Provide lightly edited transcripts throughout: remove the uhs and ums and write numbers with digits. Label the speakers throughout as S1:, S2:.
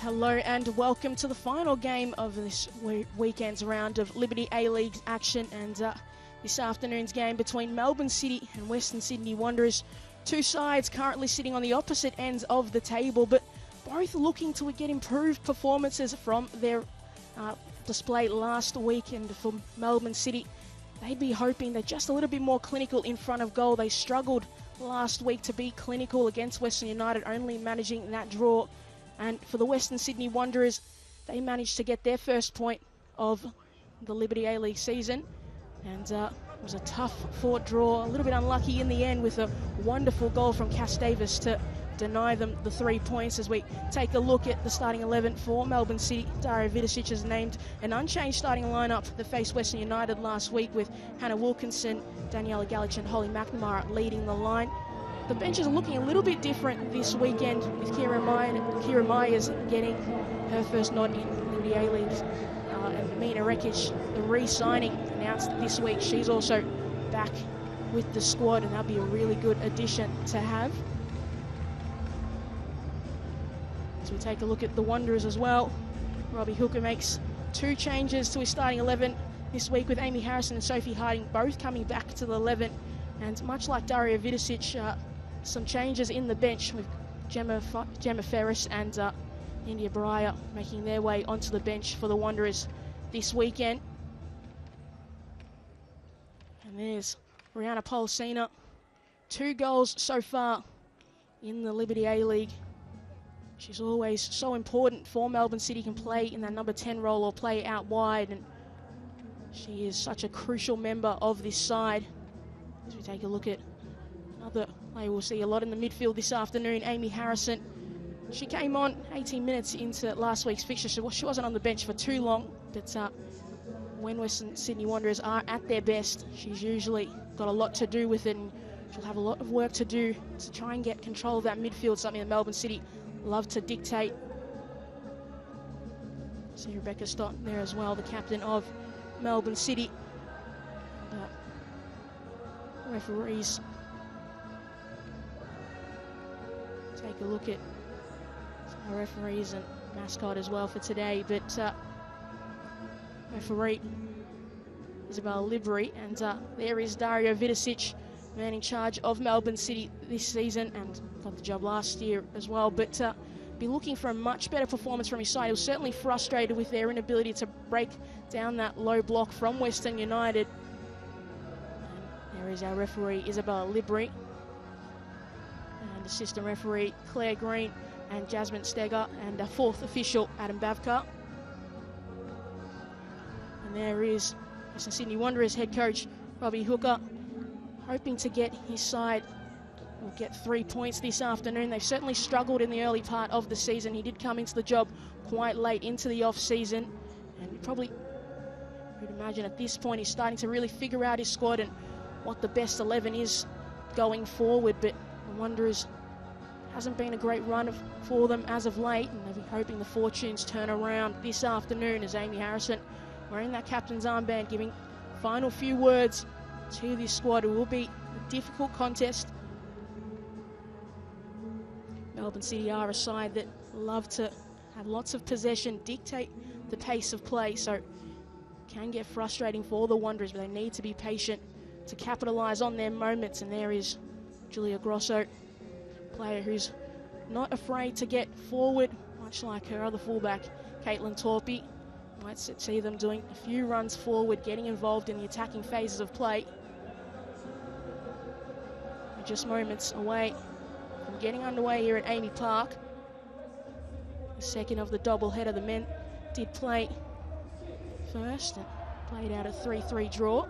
S1: Hello and welcome to the final game of this weekend's round of Liberty A-League action, and this afternoon's game between Melbourne City and Western Sydney Wanderers. Two sides currently sitting on the opposite ends of the table, but both looking to get improved performances from their display last weekend. For Melbourne City, they'd be hoping they're just a little bit more clinical in front of goal. They struggled last week to be clinical against Western United, only managing that draw. And for the Western Sydney Wanderers, they managed to get their first point of the Liberty A-League season. And it was a tough-fought draw, a little bit unlucky in the end with a wonderful goal from Cass Davis to deny them the 3 points. As we take a look at the starting 11 for Melbourne City, Dario Vidicic has named an unchanged starting lineup that faced Western United last week, with Hannah Wilkinson, Daniela Galich and Holly McNamara leading the line. The benches are looking a little bit different this weekend, with Kira Myers getting her first nod in Liberty A-League. And Mina Rekic, the re-signing, announced this week. She's also back with the squad, and that'll be a really good addition to have. As we take a look at the Wanderers as well, Robbie Hooker makes 2 changes to his starting 11 this week, with Amy Harrison and Sophie Harding both coming back to the 11. And much like Dario Vidicic, some changes in the bench, with Gemma Ferris and India Breyer making their way onto the bench for the Wanderers this weekend. And there's Rihanna Polsina, 2 goals so far in the Liberty A-League. She's always so important for Melbourne City, can play in that number 10 role or play out wide, and she is such a crucial member of this side. As we take a look at another player we'll see a lot in the midfield this afternoon, Amy Harrison. She came on 18 minutes into last week's fixture, so she wasn't on the bench for too long, but when Western Sydney Wanderers are at their best, she's usually got a lot to do with it, and she'll have a lot of work to do to try and get control of that midfield, something that Melbourne City love to dictate. See Rebecca Stott there as well, the captain of Melbourne City. Referees take a look at our referees and mascot as well for today, but referee Isabel Libri, and there is Dario Vidicic, man in charge of Melbourne City this season and got the job last year as well, but be looking for a much better performance from his side. He was certainly frustrated with their inability to break down that low block from Western United. And there is our referee Isabel Libri, and assistant referee Claire Green and Jasmine Steger, and a 4th official Adam Bavkar. And there is Western Sydney Wanderers head coach Robbie Hooker, hoping to get his side will get 3 points this afternoon. They've certainly struggled in the early part of the season. He did come into the job quite late into the off-season, and you probably would imagine at this point he's starting to really figure out his squad and what the best 11 is going forward. But the Wanderers hasn't been a great run for them as of late, and they'll be hoping the fortunes turn around this afternoon, as Amy Harrison, wearing that captain's armband, giving final few words to this squad. It will be a difficult contest. Melbourne City are a side that love to have lots of possession, dictate the pace of play, so it can get frustrating for the Wanderers, but they need to be patient to capitalise on their moments. And there is Julia Grosso, player who's not afraid to get forward, much like her other fullback, Caitlin Torpy. Might see them doing a few runs forward, getting involved in the attacking phases of play. We're just moments away from getting underway here at Amy Park. The second of the doubleheader. The men did play first and played out a 3-3 draw.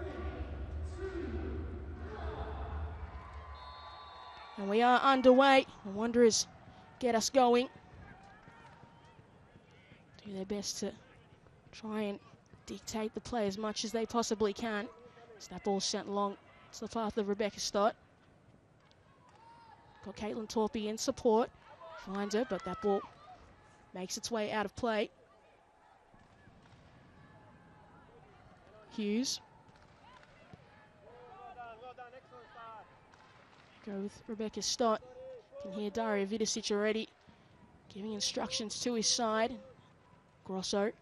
S1: And we are underway. The Wanderers get us going. Do their best to try and dictate the play as much as they possibly can. As that ball sent long to the path of Rebecca Stott. Got Caitlin Torpy in support. Finds her, but that ball makes its way out of play. Hughes. Go with Rebecca Stott. Can hear Dario Vidicic already giving instructions to his side. Grosso.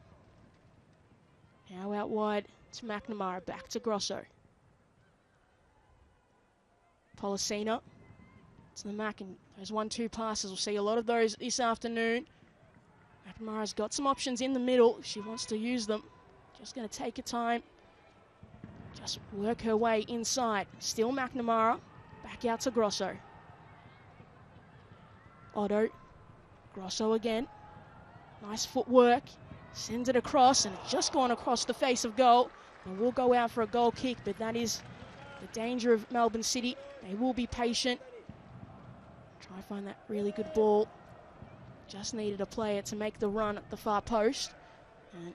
S1: Now out wide to McNamara. Back to Grosso. Policina to the Mac, and those 1-2 passes. We'll see a lot of those this afternoon. McNamara's got some options in the middle. She wants to use them. Just going to take her time. Just work her way inside. Still McNamara. Back out to Grosso. Otto. Grosso again. Nice footwork. Sends it across, and it's just gone across the face of goal. And will go out for a goal kick, but that is the danger of Melbourne City. They will be patient. Try to find that really good ball. Just needed a player to make the run at the far post. And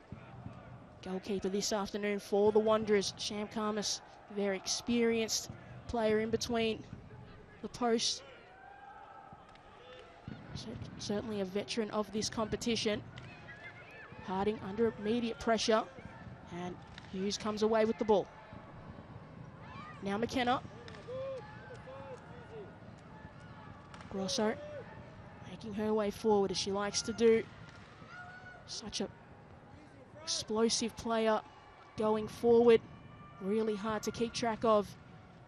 S1: goalkeeper this afternoon for the Wanderers, Sham Karmas, very experienced player in between the posts. Certainly a veteran of this competition. Harding under immediate pressure, and Hughes comes away with the ball. Now McKenna. Grosso making her way forward as she likes to do. Such a explosive player going forward. Really hard to keep track of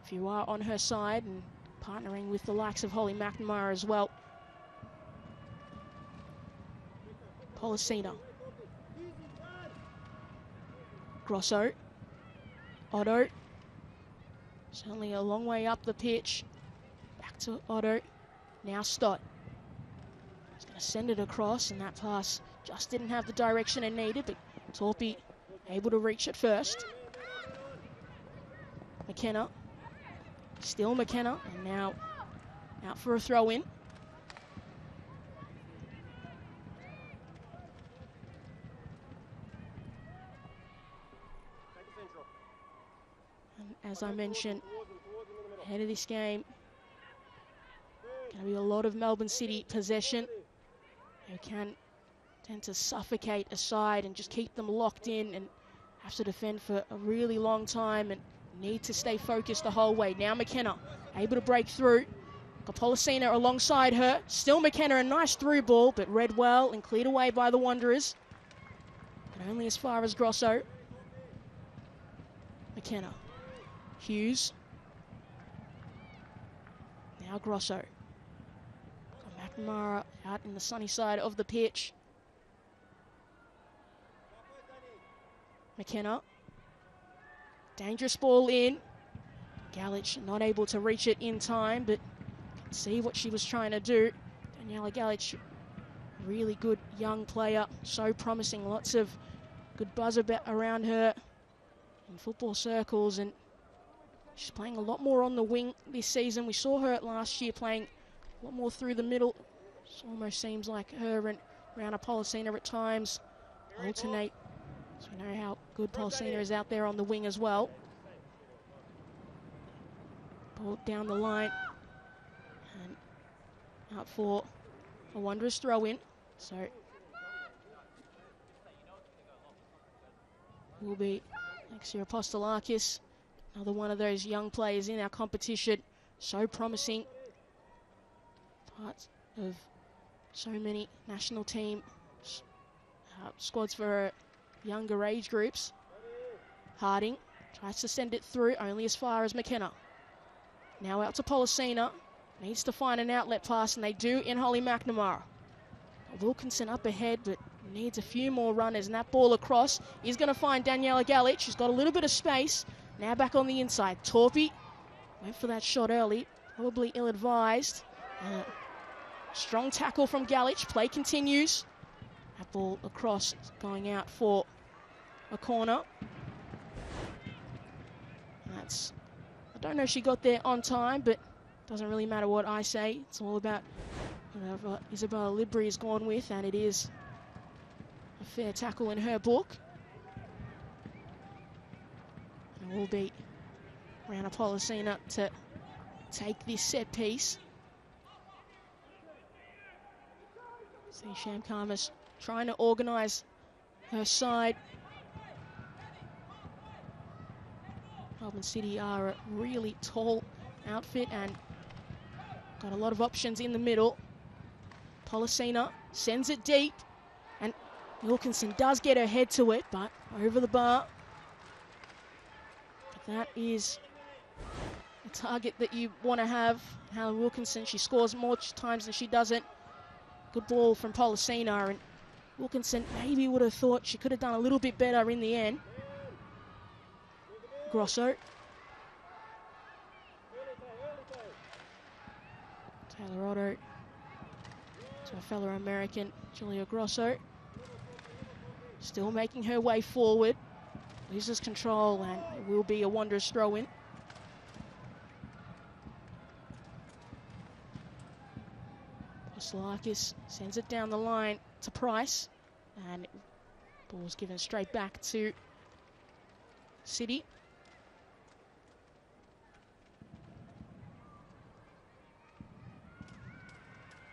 S1: if you are on her side, and partnering with the likes of Holly McNamara as well. Policina. Grosso. Otto. Certainly a long way up the pitch. Back to Otto. Now Stott. He's going to send it across, and that pass just didn't have the direction it needed, but Torpy able to reach it first. McKenna. Still McKenna, and now out for a throw-in. And as I mentioned, ahead of this game, going to be a lot of Melbourne City possession, who can tend to suffocate a side and just keep them locked in and have to defend for a really long time and need to stay focused the whole way. Now McKenna able to break through. Got Policina alongside her. Still McKenna, a nice through ball, but read well and cleared away by the Wanderers. But only as far as Grosso. McKenna. Hughes. Now Grosso. Got McNamara out in the sunny side of the pitch. McKenna. Dangerous ball in. Galich not able to reach it in time, but can see what she was trying to do. Daniela Galich, really good young player, so promising. Lots of good buzz around her in football circles, and she's playing a lot more on the wing this season. We saw her last year playing a lot more through the middle. It almost seems like her and Rana Policina at times alternate. So we know how good Policina is out there on the wing as well. Ball down the line. And out for a Wanderers throw-in. So will be Alexia Apostolakis, another one of those young players in our competition. So promising. Part of so many national team squads for younger age groups. Harding tries to send it through, only as far as McKenna. Now out to Policina. Needs to find an outlet pass, and they do in Holly McNamara. Wilkinson up ahead, but needs a few more runners, and that ball across is going to find Daniela Galich. She's got a little bit of space. Now back on the inside. Torpy went for that shot early, probably ill-advised. Strong tackle from Galich. Play continues. That ball across, going out for a corner. That's, I don't know if she got there on time, but doesn't really matter what I say. It's all about whatever Isabella Libri has gone with, and it is a fair tackle in her book. And it will be Rana Policina to take this set piece. See Sham Karmas trying to organise her side. Melbourne City are a really tall outfit and got a lot of options in the middle. Policina sends it deep, and Wilkinson does get her head to it, but over the bar. But that is a target that you want to have. Helen Wilkinson, she scores more times than she doesn't. Good ball from Policina, and Wilkinson maybe would have thought she could have done a little bit better in the end. Grosso. Taylor Otto to a fellow American, Julia Grosso. Still making her way forward. Loses control, and it will be a Wanderers throw-in. Poslakis sends it down the line to Price, and ball's given straight back to City.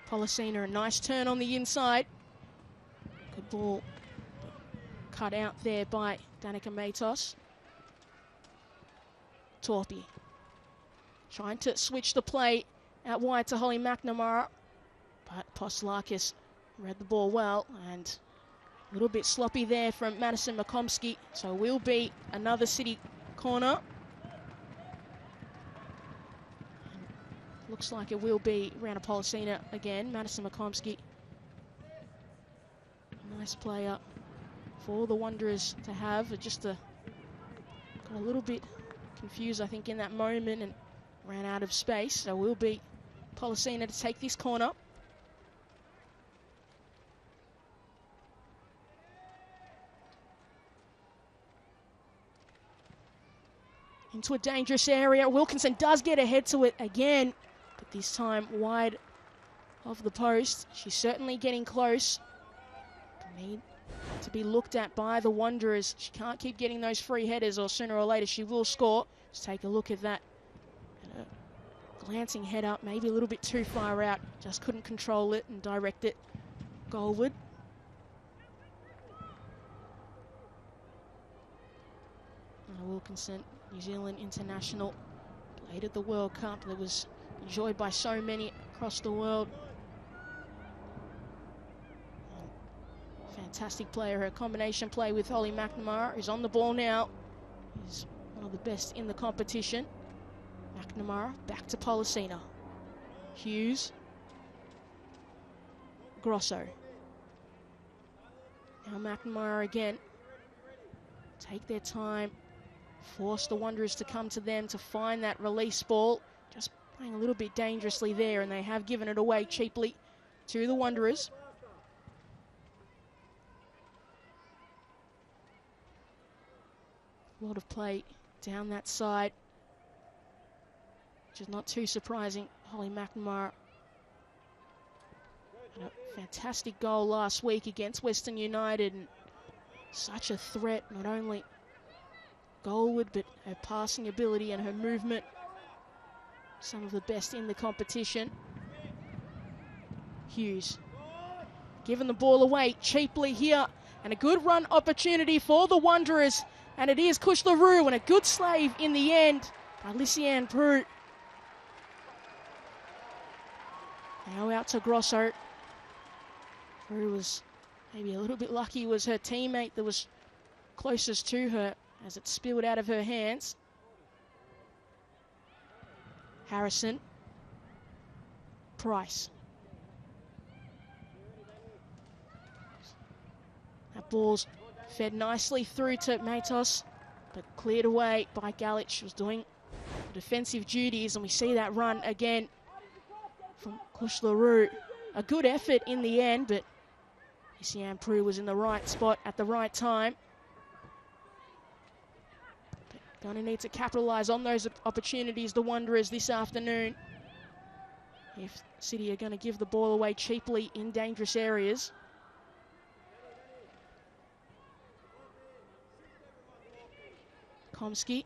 S1: Policina, a nice turn on the inside. Good ball cut out there by Danica Matos. Torpy trying to switch the play out wide to Holly McNamara, but Poslakis read the ball well, and a little bit sloppy there from Madison McComsky, so it will be another City corner. Looks like it will be Rana Policina again. Madison McComsky, nice player for the Wanderers to have. Just got a little bit confused, I think, in that moment and ran out of space. So it will be Policina to take this corner. Into a dangerous area. Wilkinson does get ahead to it again, but this time wide of the post. She's certainly getting close. Need to be looked at by the Wanderers. She can't keep getting those free headers, or sooner or later she will score. Let's take a look at that. And a glancing head up, maybe a little bit too far out. Just couldn't control it and direct it goalward. Wilkinson, New Zealand international, played at the World Cup that was enjoyed by so many across the world. Fantastic player. Her combination play with Holly McNamara is on the ball now. Is one of the best in the competition. McNamara back to Policina. Hughes. Grosso. Now McNamara again. Take their time. Force the Wanderers to come to them to find that release ball. Just playing a little bit dangerously there, and they have given it away cheaply to the Wanderers. A lot of play down that side, which is not too surprising. Holly McNamara had a fantastic goal last week against Western United, and such a threat, not only goalward, but her passing ability and her movement, some of the best in the competition. Hughes giving the ball away cheaply here, and a good run opportunity for the Wanderers, and it is Kush LaRue, and a good slave in the end by Lysiane Prue. Now out to Grosso. Prue was maybe a little bit lucky. It was her teammate that was closest to her as it spilled out of her hands. Harrison. Price. That ball's fed nicely through to Matos, but cleared away by Galich. She was doing defensive duties, and we see that run again from Kush LaRue. A good effort in the end, but Lysiane Prue was in the right spot at the right time. Going to need to capitalise on those opportunities, the Wanderers, this afternoon, if City are going to give the ball away cheaply in dangerous areas. Komsky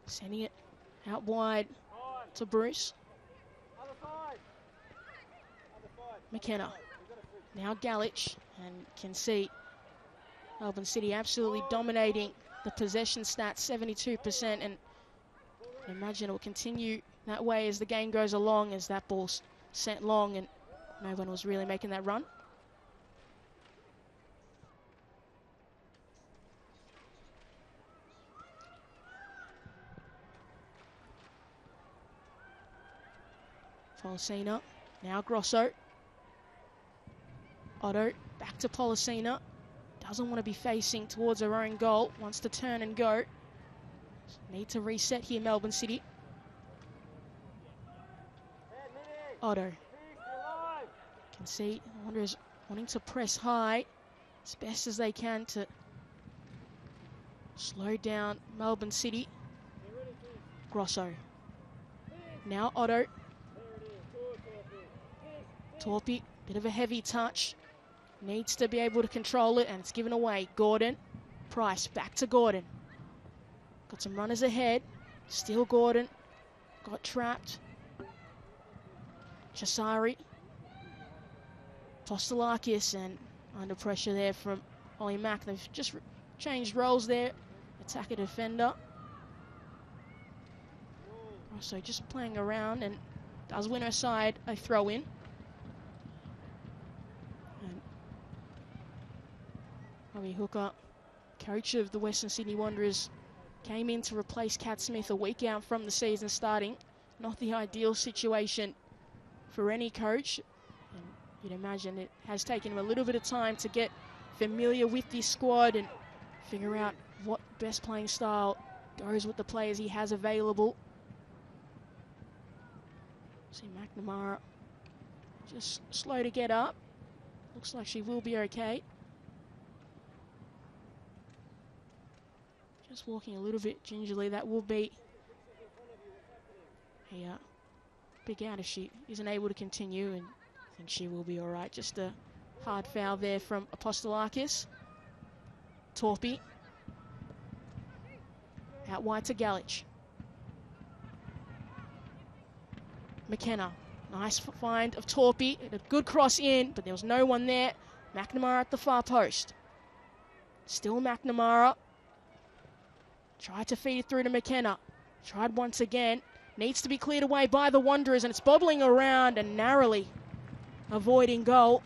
S1: sending it out wide to Bruce. McKenna. Now Galich, and can see Melbourne City absolutely dominating the possession stats, 72%, and I imagine it will continue that way as the game goes along, as that ball's sent long, and No one was really making that run. Polisina, now Grosso. Otto, back to Polisina. Doesn't want to be facing towards her own goal. Wants to turn and go. Need to reset here, Melbourne City. Otto. Can see Wanderers wanting to press high as best as they can to slow down Melbourne City. Grosso. Now Otto. Torpy, bit of a heavy touch. Needs to be able to control it, and it's given away. Gordon. Price, back to Gordon. Got some runners ahead. Still Gordon. Got trapped. Chisari. Postolakis, and under pressure there from Ollie Mack. They've just changed roles there. Attacker defender. Also just playing around, and does win her side a throw in. Robbie Hooker, coach of the Western Sydney Wanderers, came in to replace Kat Smith a week out from the season starting. Not the ideal situation for any coach. And you'd imagine it has taken him a little bit of time to get familiar with this squad and figure out what best playing style goes with the players he has available. See McNamara just slow to get up. Looks like she will be okay. Just walking a little bit gingerly. That will be a big out if she isn't able to continue, and I think she will be all right. Just a hard foul there from Apostolakis. Torpy. Out wide to Galich. McKenna. Nice find of Torpy. A good cross in, but there was no one there. McNamara at the far post. Still McNamara. Tried to feed it through to McKenna. Tried once again. Needs to be cleared away by the Wanderers, and it's bobbling around and narrowly avoiding goal.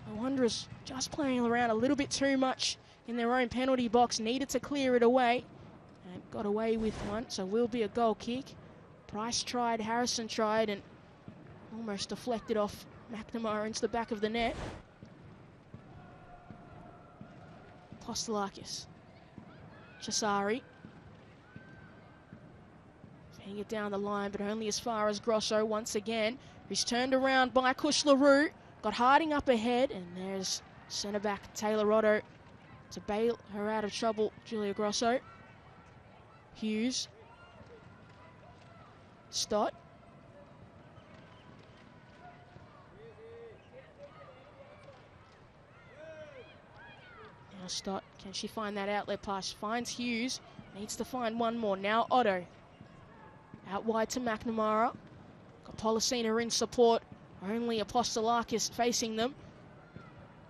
S1: The Wanderers just playing around a little bit too much in their own penalty box. Needed to clear it away and got away with one, so will be a goal kick. Price tried, Harrison tried, and almost deflected off McNamara into the back of the net. Postolakis. Chisari. Feeding it down the line, but only as far as Grosso once again. He's turned around by Kush LaRue. Got Harding up ahead, and there's centre-back Taylor Otto to bail her out of trouble, Julia Grosso. Hughes. Stott. Now Stott, can she find that outlet pass? Finds Hughes, needs to find one more. Now Otto. Out wide to McNamara. Got Polisina in support. Only Apostolakis facing them.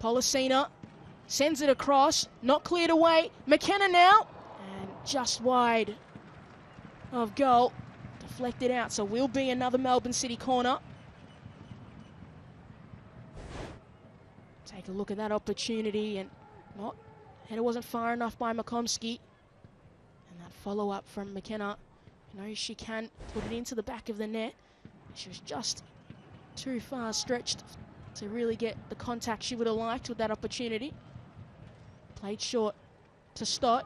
S1: Polisina sends it across. Not cleared away. McKenna now. And just wide of goal. Deflected out. So will be another Melbourne City corner. Take a look at that opportunity, and not header wasn't far enough by McComsky. And that follow-up from McKenna. Knows she can put it into the back of the net. She was just too far stretched to really get the contact she would have liked with that opportunity. Played short to Stott.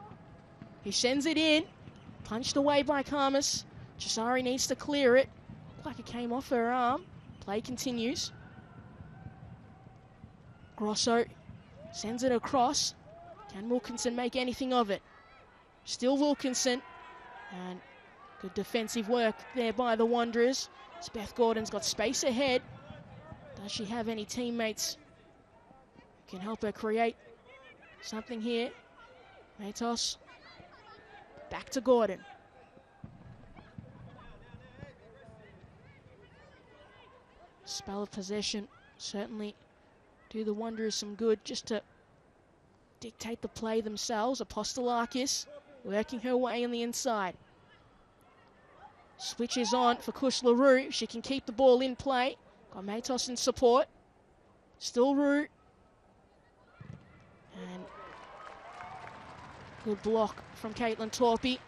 S1: He sends it in. Punched away by Karmas. Chisari needs to clear it. Looked like it came off her arm. Play continues. Grosso sends it across. Can Wilkinson make anything of it? Still Wilkinson. And good defensive work there by the Wanderers. Beth Gordon's got space ahead. Does she have any teammates who can help her create something here? Matos. Back to Gordon. Spell of possession certainly do the Wanderers some good, just to dictate the play themselves. Apostolakis working her way on the inside. Switches on for Kush LaRue. She can keep the ball in play. Got Matos in support. Still Root. And good block from Caitlin Torpy.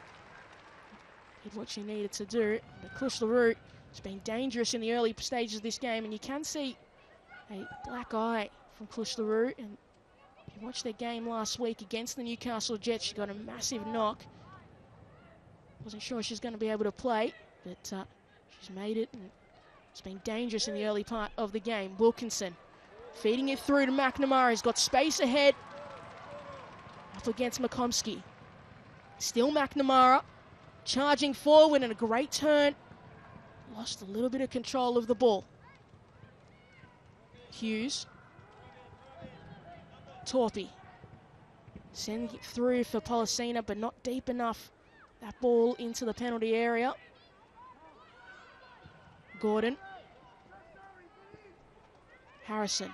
S1: Did what she needed to do. But Kush LaRue has been dangerous in the early stages of this game, and you can see a black eye from Kush LaRue. And if you watched their game last week against the Newcastle Jets, she got a massive knock. Wasn't sure she's going to be able to play, but she's made it, and it's been dangerous in the early part of the game. Wilkinson feeding it through to McNamara. He's got space ahead. Up against McComsky. Still McNamara. Charging forward and a great turn. Lost a little bit of control of the ball. Hughes. Torpy. Sending it through for Policina, but not deep enough. That ball into the penalty area. Gordon. Harrison.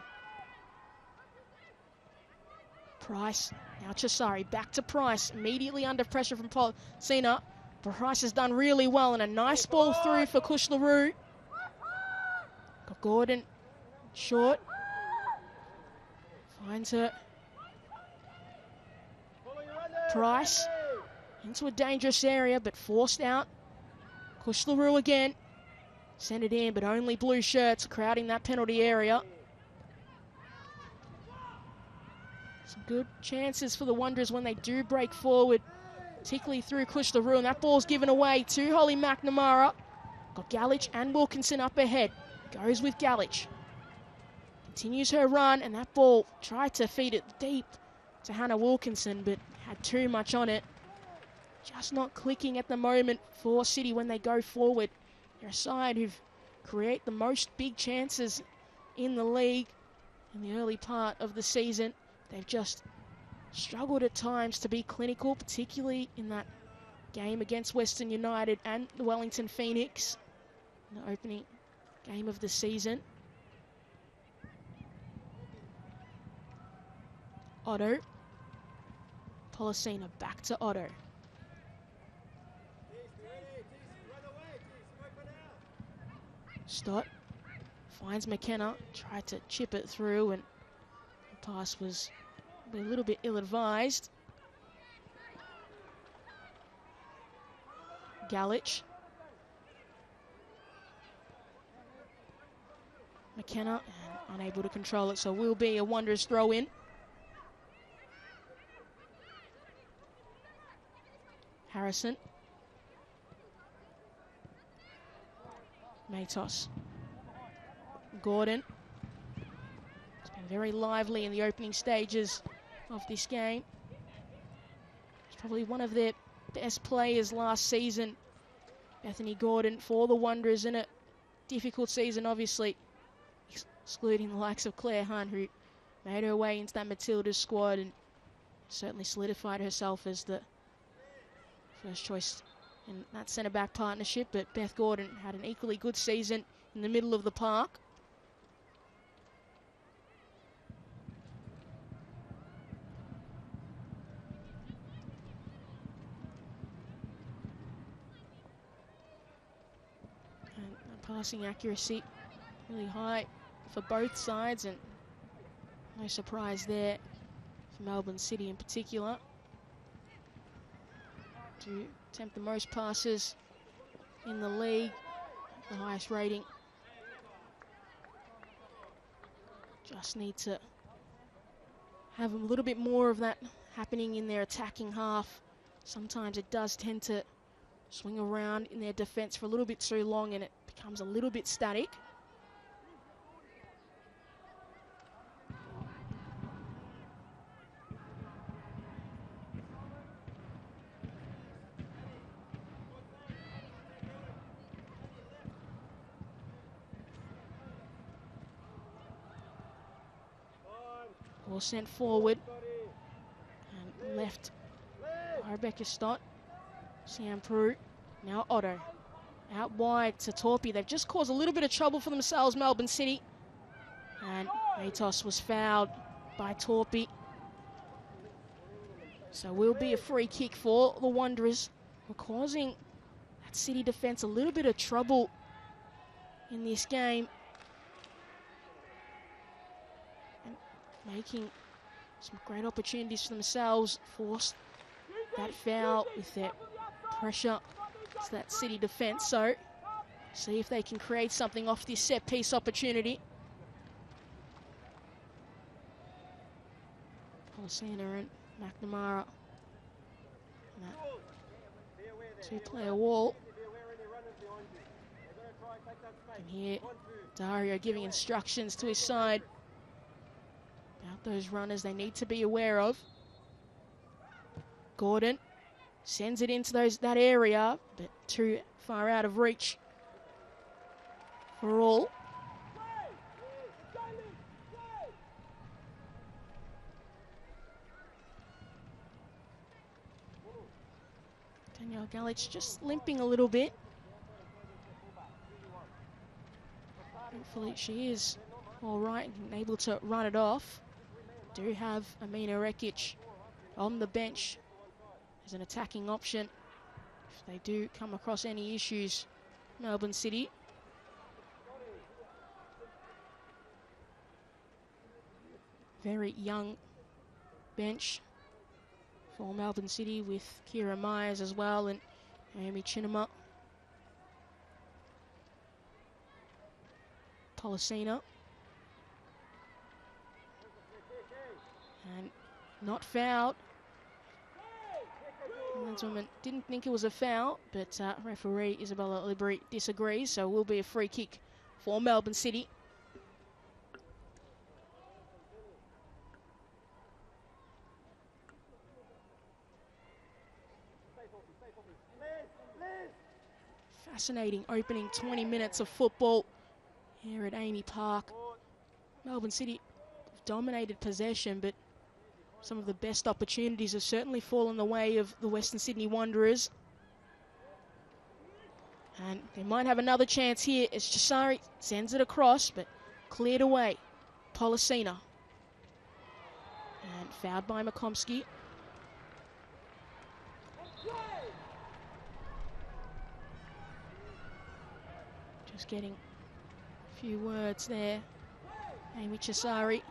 S1: Price. Now Chisari. Back to Price. Immediately under pressure from Policina. Price has done really well, and a nice ball through for Kush LaRue. Got Gordon short. Finds her. Price into a dangerous area, but forced out. Kush LaRue again. Send it in, but only blue shirts crowding that penalty area. Some good chances for the Wanderers when they do break forward, particularly through Kush LaRue, and that ball's given away to Holly McNamara. Got Galich and Wilkinson up ahead. Goes with Galich. Continues her run, and that ball tried to feed it deep to Hannah Wilkinson, but had too much on it. Just not clicking at the moment for City when they go forward. They're a side who've create the most big chances in the league in the early part of the season. They've just struggled at times to be clinical, particularly in that game against Western United and the Wellington Phoenix in the opening game of the season. Otto. Policina back to Otto. Stott finds McKenna, tried to chip it through, and the pass was a little bit ill-advised. Galich. McKenna, and unable to control it, so will be a Wanderers throw-in. Harrison. Matos. Gordon. It's been very lively in the opening stages of this game. It's probably one of their best players last season, Bethany Gordon, for the Wanderers in a difficult season, obviously, excluding the likes of Claire Hunt, who made her way into that Matildas squad and certainly solidified herself as the first choice in that centre-back partnership. But Beth Gordon had an equally good season in the middle of the park. And passing accuracy really high for both sides, and no surprise there for Melbourne City in particular to attempt the most passes in the league, the highest rating. Just need to have a little bit more of that happening in their attacking half. Sometimes it does tend to swing around in their defense for a little bit too long, and it becomes a little bit static. Ball sent forward and left by Rebecca Stott. Sam Prue, now Otto. Out wide to Torpy. They've just caused a little bit of trouble for themselves, Melbourne City. And Matos was fouled by Torpy. So will be a free kick for the Wanderers. We're causing that City defence a little bit of trouble in this game. making some great opportunities for themselves. Forced that foul with their pressure to that City defence. So see if they can create something off this set piece opportunity. Polisena and McNamara. Two-player wall. And here, Dario giving instructions to his side about those runners they need to be aware of. Gordon sends it into that area, but too far out of reach for all. Danielle Galich just limping a little bit. Hopefully she is all right and able to run it off. Do have Amina Rekic on the bench as an attacking option if they do come across any issues. Melbourne City. Very young bench for Melbourne City with Kira Myers as well and Naomi Chinema. Polisena. And not fouled. Woman didn't think it was a foul, but referee Isabella Libri disagrees, so it will be a free kick for Melbourne City. Fascinating opening 20 minutes of football here at Amy Park. Melbourne City dominated possession, but some of the best opportunities have certainly fallen the way of the Western Sydney Wanderers. And they might have another chance here as Chisari sends it across, but cleared away. Polisena. And fouled by McComsky. Just getting a few words there. Amy Chisari.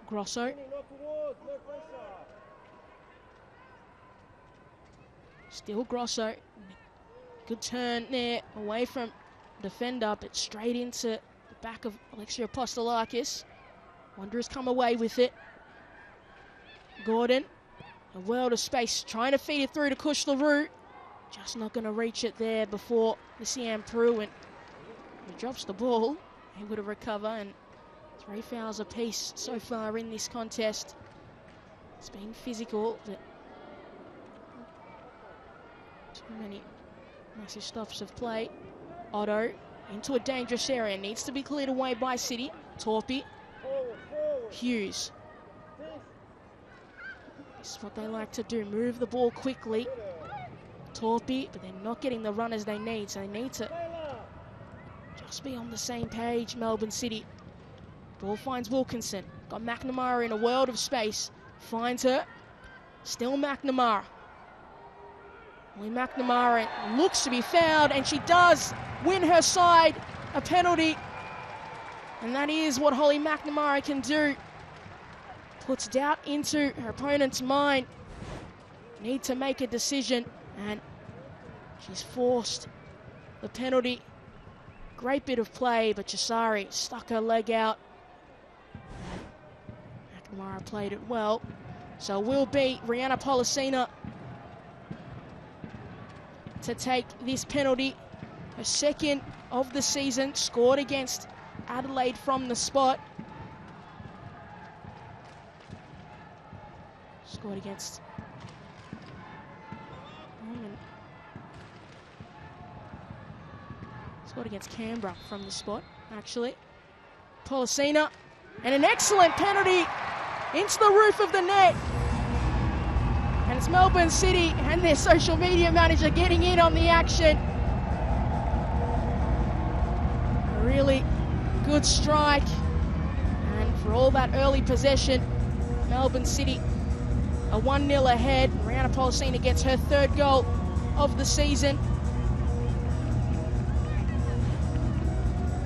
S1: Grosso. Still Grosso. Good turn there, away from defender, but straight into the back of Alexia Apostolakis. Wanderers come away with it. Gordon, a world of space, trying to feed it through to Kush LaRue. Just not going to reach it there before the Siam Pruitt. He drops the ball, able to recover, and 3 fouls apiece so far in this contest. It's been physical, but too many massive stops of play. Otto into a dangerous area, needs to be cleared away by City. Torpy, Hughes. This is what they like to do, move the ball quickly. Torpy, but they're not getting the runners they need, so they need to just be on the same page, Melbourne City. Ball finds Wilkinson. Got McNamara in a world of space. Finds her. Still McNamara. Only McNamara looks to be fouled, and she does win her side a penalty. And that is what Holly McNamara can do. Puts doubt into her opponent's mind. Need to make a decision, and she's forced the penalty. Great bit of play, but Chisari stuck her leg out. McNamara played it well. So it will be Rihanna Polisena to take this penalty. Her second of the season, scored against Adelaide from the spot. Scored against Scored against Canberra from the spot, actually. Polisena, and an excellent penalty into the roof of the net. And it's Melbourne City and their social media manager getting in on the action. A really good strike. And for all that early possession, Melbourne City a 1-0 ahead. Mariana Policina gets her 3rd goal of the season.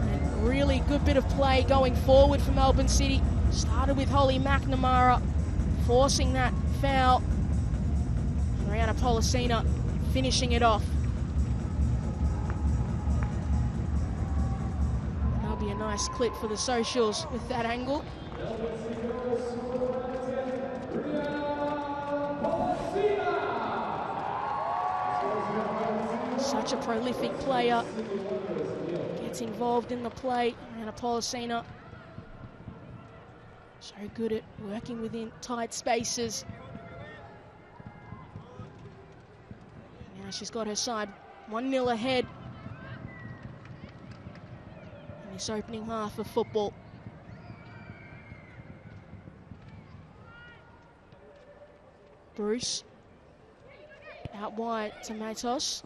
S1: And really good bit of play going forward for Melbourne City. Started with Holly McNamara forcing that foul. Mariana Policina finishing it off. That'll be a nice clip for the socials with that angle. Such a prolific player. Gets involved in the play. Mariana Policina. So good at working within tight spaces. Now she's got her side 1-0 ahead in this opening half of football. Bruce out wide to Matos.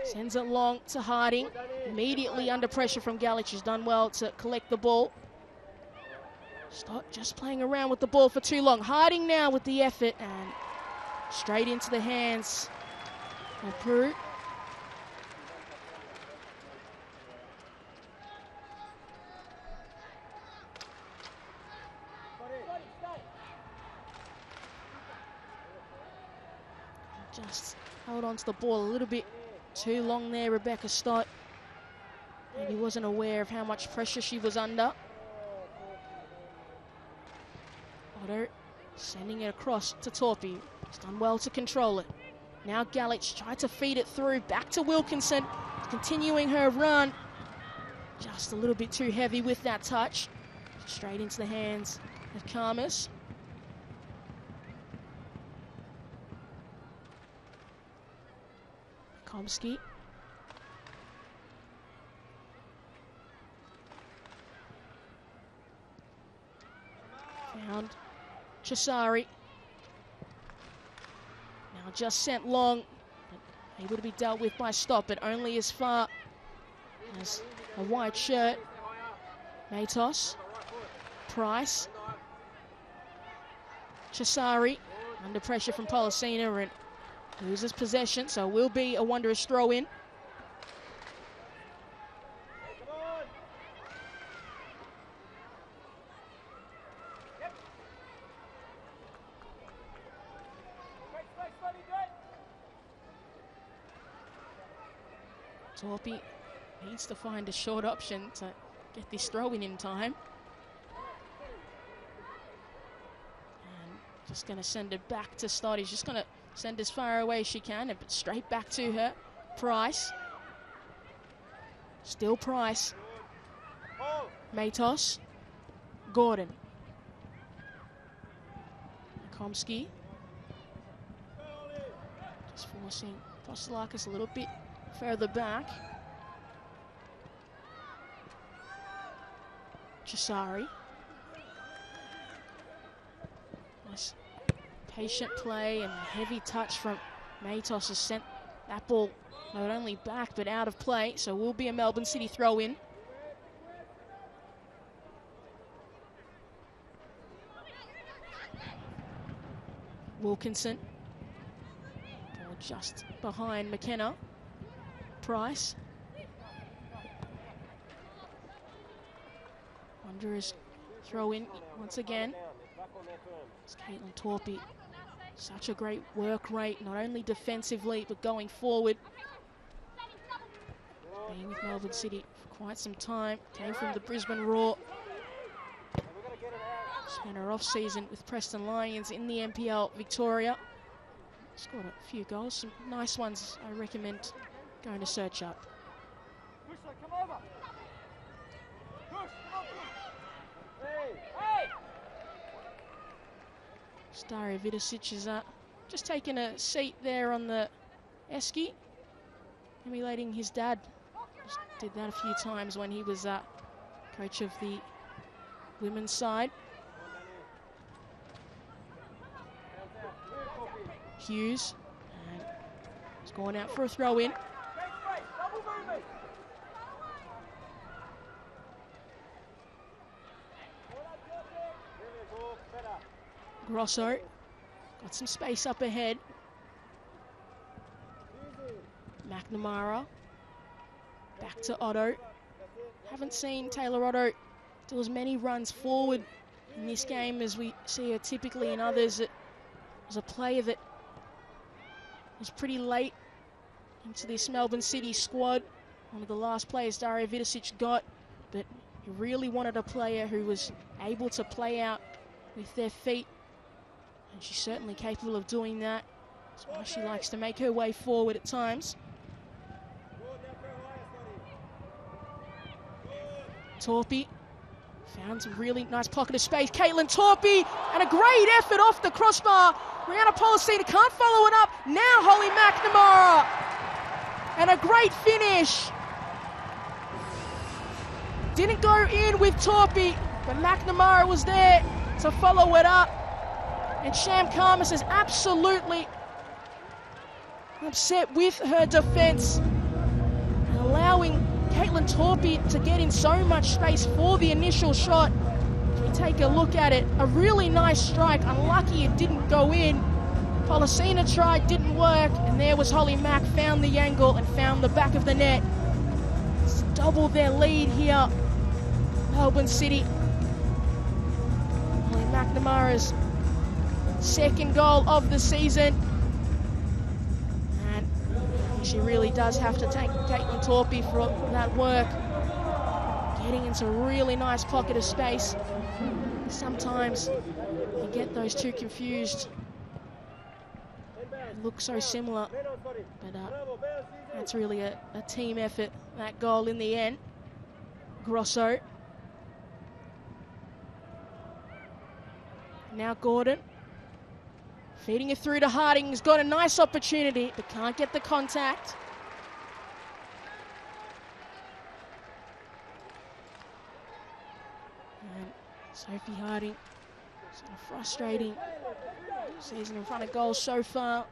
S1: Sends it long to Harding. Immediately under pressure from Galich, who's done well to collect the ball. Stop just playing around with the ball for too long. Harding now with the effort and straight into the hands of Peru. Just held on to the ball a little bit too long there, Rebecca Stott. And he wasn't aware of how much pressure she was under. Otto sending it across to Torpy. He's done well to control it. Now Galich tried to feed it through. Back to Wilkinson. Continuing her run. Just a little bit too heavy with that touch. Straight into the hands of Karmas. Komsky. Found Chisari. Now just sent long. Able to be dealt with by Stott, but only as far as a white shirt. Matos. Price. Chisari. Under pressure from Policina and loses possession, so it will be a Wanderers throw-in. Torpy needs to find a short option to get this throw-in in time. And just going to send it back to Stott. He's just going to send as far away as she can, but straight back to her. Price. Still Price. Matos. Gordon. Komsky. Just forcing Postelakis a little bit further back. Chisari. Nice patient play and heavy touch from Matos has sent that ball not only back but out of play, so will be a Melbourne City throw-in. Wilkinson. Ball just behind McKenna. Price. Wanderers throw in once again. It's Caitlin Torpy. Such a great work rate, not only defensively but going forward. Being with Melbourne City for quite some time. Came from the Brisbane Roar. Spent her off-season with Preston Lions in the NPL Victoria. Scored a few goals, some nice ones I recommend going to search up. Staria Vidicic is just taking a seat there on the esky, emulating his dad. Just did that a few times when he was coach of the women's side. Hughes, and he's going out for a throw-in. Grosso got some space up ahead. McNamara back to Otto. Haven't seen Taylor Otto do as many runs forward in this game as we see her typically in others. It was a player that was pretty late into this Melbourne City squad. One of the last players Daria Vidicic got, but he really wanted a player who was able to play out with their feet, and she's certainly capable of doing that. That's why she likes to make her way forward at times. Torpy found some really nice pocket of space. Caitlin Torpy, and a great effort off the crossbar. Rihanna Pollicina can't follow it up. Now Holly McNamara, and a great finish. Didn't go in with Torpy, but McNamara was there to follow it up. And Sham Khamis is absolutely upset with her defence, and allowing Caitlin Torpy to get in so much space for the initial shot. As we take a look at it, a really nice strike. Unlucky it didn't go in. Pollicina tried, didn't work, and there was Holly Mack, found the angle and found the back of the net. It's double their lead here, Melbourne City. Holly McNamara's second goal of the season. And she really does have to thank Caitlin Torpy for that work. Getting into a really nice pocket of space. Sometimes you get those two confused. They look so similar, but that's really a team effort, that goal in the end. Grosso. Now Gordon. Feeding it through to Harding. He's got a nice opportunity, but can't get the contact. And Sophie Harding, sort of frustrating season in front of goals so far.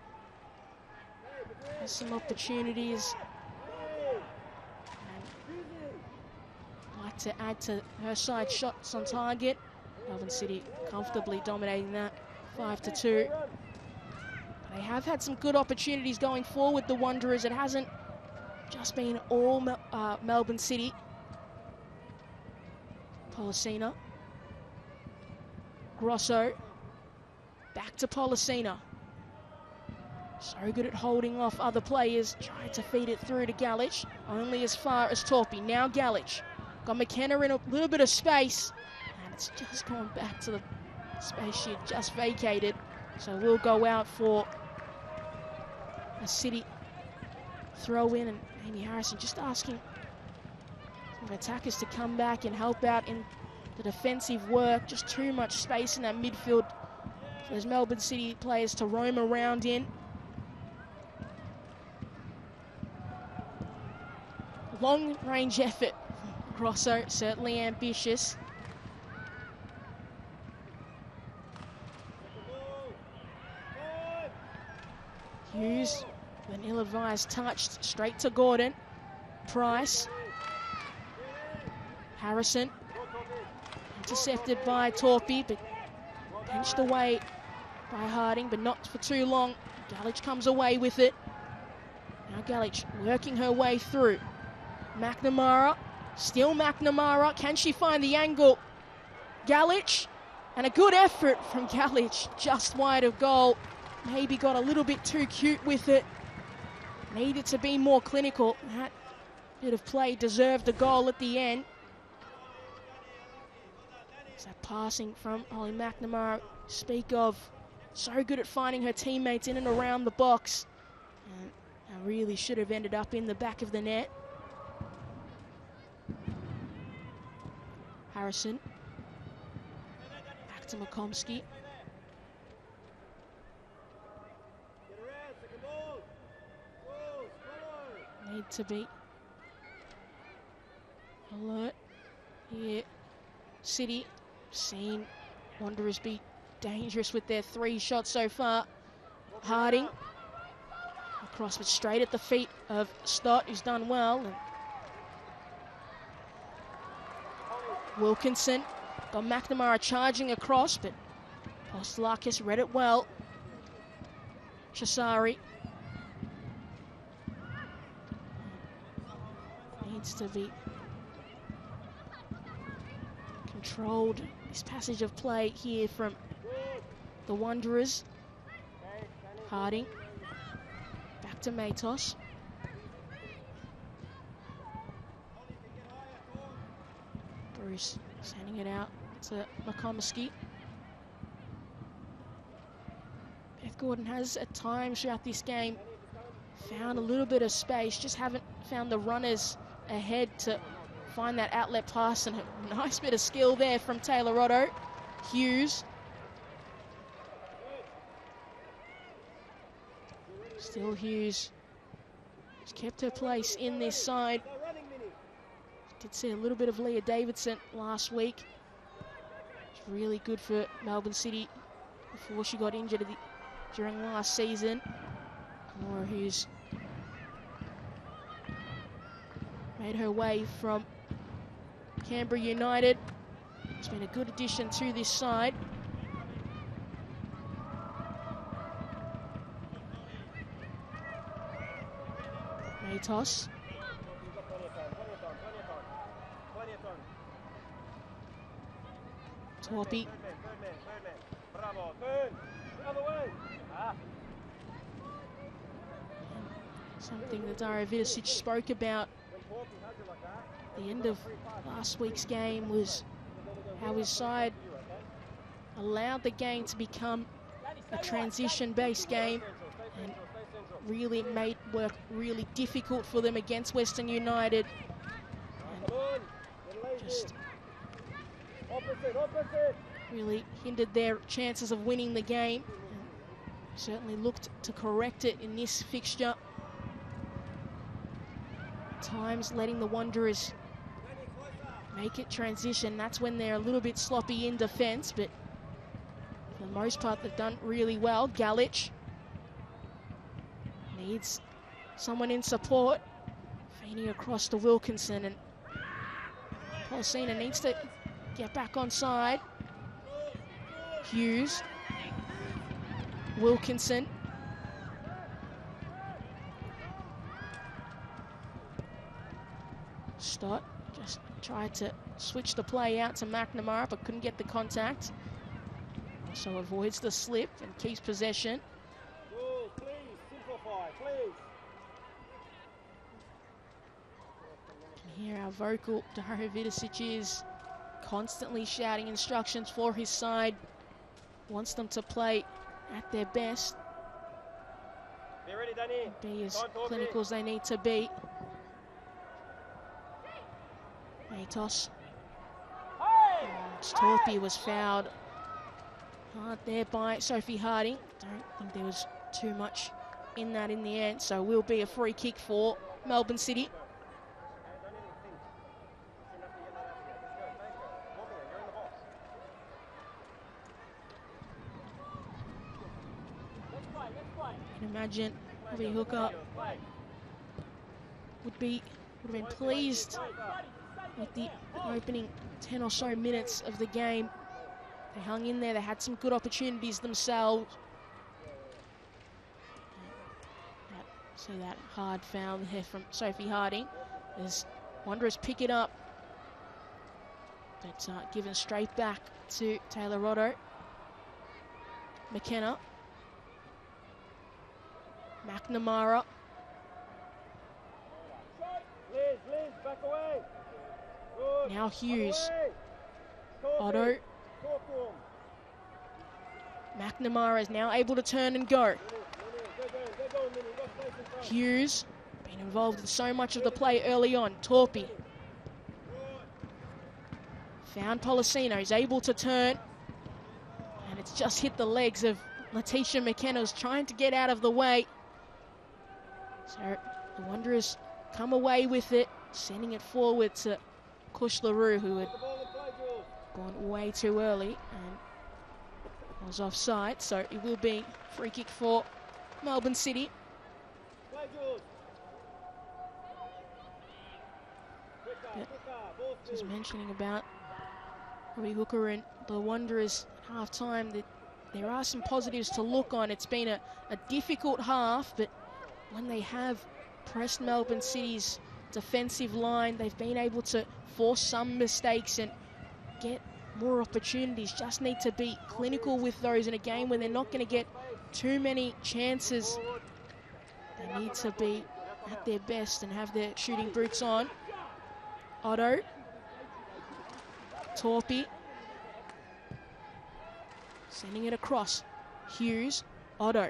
S1: Has some opportunities. And like to add to her side shots on target. Melbourne City comfortably dominating that, 5-2. They have had some good opportunities going forward, the Wanderers. It hasn't just been all Melbourne City. Pollicina. Grosso. Back to Pollicina. So good at holding off other players. Tried to feed it through to Galich. Only as far as Torpy. Now Galich. Got McKenna in a little bit of space. And it's just gone back to the space she had just vacated. So we'll go out for a City throw in, and Amy Harrison just asking some attackers to come back and help out in the defensive work. Just too much space in that midfield for those Melbourne City players to roam around in. Long range effort. Grosso certainly ambitious. Hughes, an ill-advised touch straight to Gordon. Price. Harrison. Intercepted by Torpy, but pinched away by Harding, but not for too long. Galich comes away with it. Now Galich working her way through. McNamara. Still McNamara. Can she find the angle? Galich. And a good effort from Galich, just wide of goal. Maybe got a little bit too cute with it. Needed to be more clinical. That bit of play deserved a goal at the end. So passing from Holly McNamara. Speak of, so good at finding her teammates in and around the box. And really should have ended up in the back of the net. Harrison. Back to McComsky. Need to be alert here. City seen Wanderers be dangerous with their 3 shots so far. Harding across, but straight at the feet of Stott, who's done well. And Wilkinson got McNamara charging across, but Kostelakis read it well. Chisari needs to be controlled. This passage of play here from the Wanderers. Harding back to Matos. Bruce sending it out to McComiskey. Beth Gordon has at times throughout this game found a little bit of space, just haven't found the runners ahead to find that outlet pass, and a nice bit of skill there from Taylor Otto. Hughes. Still Hughes. She's kept her place in this side. Did see a little bit of Leah Davidson last week. It's really good for Melbourne City before she got injured during last season. Laura Hughes made her way from Canberra United. It's been a good addition to this side. Matos. Torpy. Something that Dario Vidicic spoke about at the end of last week's game was how his side allowed the game to become a transition-based game and really made work really difficult for them against Western United. And just really hindered their chances of winning the game. And certainly looked to correct it in this fixture. At times letting the Wanderers make it transition. That's when they're a little bit sloppy in defence, but for the most part they've done really well. Galich needs someone in support. Feeding across to Wilkinson, and Policina needs to get back on side. Hughes. Wilkinson. Stott just tried to switch the play out to McNamara, but couldn't get the contact. Also avoids the slip and keeps possession. You can hear how vocal Dario Vidicic is, constantly shouting instructions for his side. Wants them to play at their best.
S2: Be ready, Danny.
S1: Be as clinical as they need to be. Matos. Torpy was fouled hard there by Sophie Harding. Don't think there was too much in that in the end, so will be a free kick for Melbourne City. You can imagine Robbie Hooker would have been pleased with the opening 10 or so minutes of the game. They hung in there, they had some good opportunities themselves. So that hard foul there from Sophie Harding as Wanderers pick it up, but given straight back to Taylor Otto. McKenna. McNamara.
S2: Liz, back away. Good.
S1: Now Hughes.
S2: Away.
S1: Otto. McNamara is now able to turn and go. Hughes been involved in so much of the play early on. Torpy. Found Policino. He's able to turn. And it's just hit the legs of Letitia McKenna, who's trying to get out of the way. So the Wanderers come away with it, sending it forward to Kush LaRue, who had gone way too early and was offside. So it will be free kick for Melbourne City. But just mentioning about Robbie Hooker and the Wanderers at half-time, that there are some positives to look on. It's been a difficult half, but when they have pressed Melbourne City's defensive line, they've been able to force some mistakes and get more opportunities. Just need to be clinical with those in a game when they're not going to get too many chances. They need to be at their best and have their shooting boots on. Otto. Torpy. Sending it across. Hughes. Otto.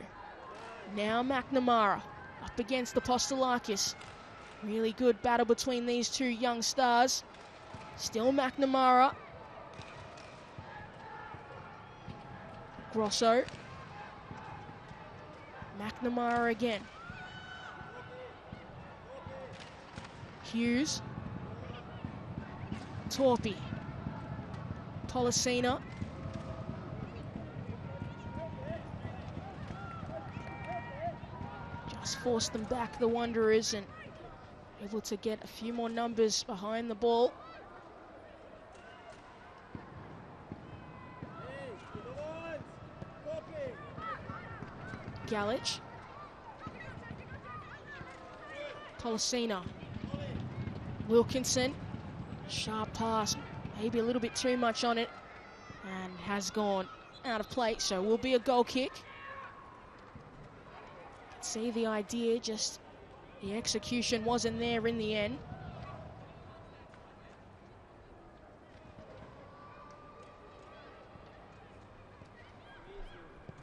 S1: Now McNamara up against Apostolakis. Really good battle between these two young stars. Still McNamara. Grosso. McNamara again. Hughes. Torpy. Pollicina. Just forced them back, the Wanderers, and able to get a few more numbers behind the ball. Galich. Pollicina. Wilkinson. Sharp pass. Maybe a little bit too much on it. And has gone out of play, so will be a goal kick. See the idea, just the execution wasn't there in the end.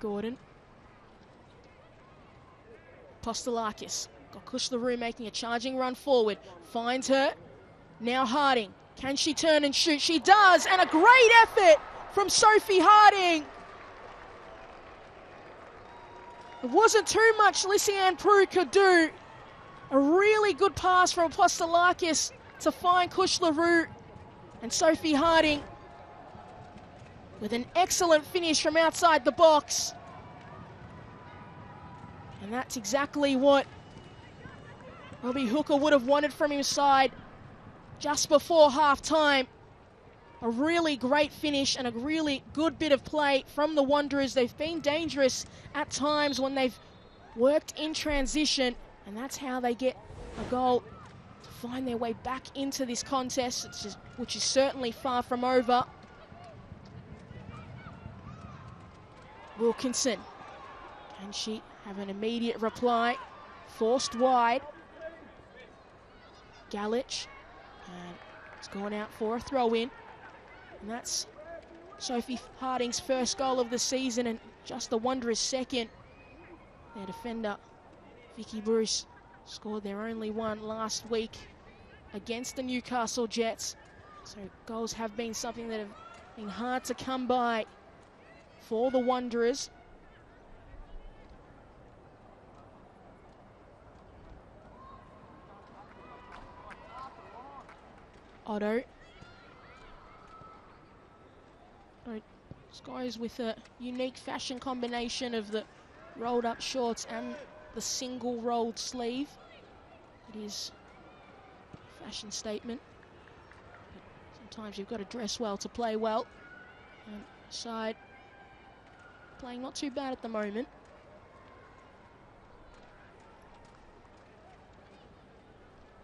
S1: Gordon. Apostolakis. Got Kushlaroo making a charging run forward. Finds her. Now Harding. Can she turn and shoot? She does, and a great effort from Sophie Harding. It wasn't too much Lysiane Prue could do. A really good pass from Apostolakis to find Kushlaroo, and Sophie Harding with an excellent finish from outside the box. And that's exactly what Robbie Hooker would have wanted from his side just before half-time. A really great finish and a really good bit of play from the Wanderers. They've been dangerous at times when they've worked in transition, and that's how they get a goal to find their way back into this contest, which is certainly far from over. Wilkinson. Can she have an immediate reply? Forced wide. Galich. And it's gone out for a throw-in. And that's Sophie Harding's first goal of the season, and just the Wanderers' second. Their defender, Vicky Bruce, scored their only one last week against the Newcastle Jets. So goals have been something that have been hard to come by for the Wanderers. Otto. This goes with a unique fashion combination of the rolled up shorts and the single rolled sleeve. It is a fashion statement. But sometimes you've got to dress well to play well. And side playing not too bad at the moment.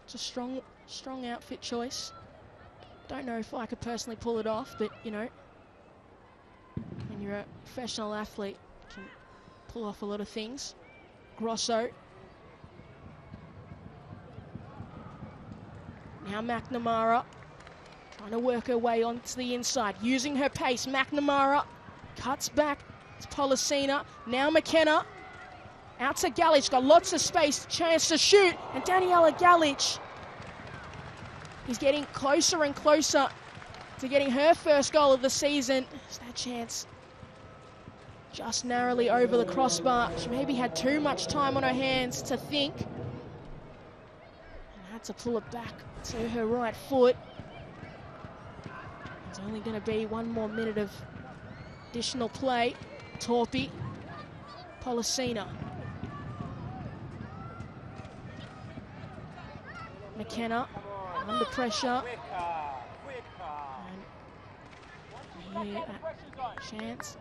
S1: It's a strong outfit choice. Don't know if I could personally pull it off, but you know, when you're a professional athlete, you can pull off a lot of things. Grosso. Now McNamara trying to work her way onto the inside, using her pace. McNamara cuts back to Pollicina. Now McKenna out to Galich, got lots of space, chance to shoot, and Daniela Galich is getting closer and closer to getting her first goal of the season. It's that chance just narrowly over the crossbar. She maybe had too much time on her hands to think and had to pull it back to her right foot. There's only going to be one more minute of additional play. Torpy. Pollicina. McKenna under pressure. And Here at Chance.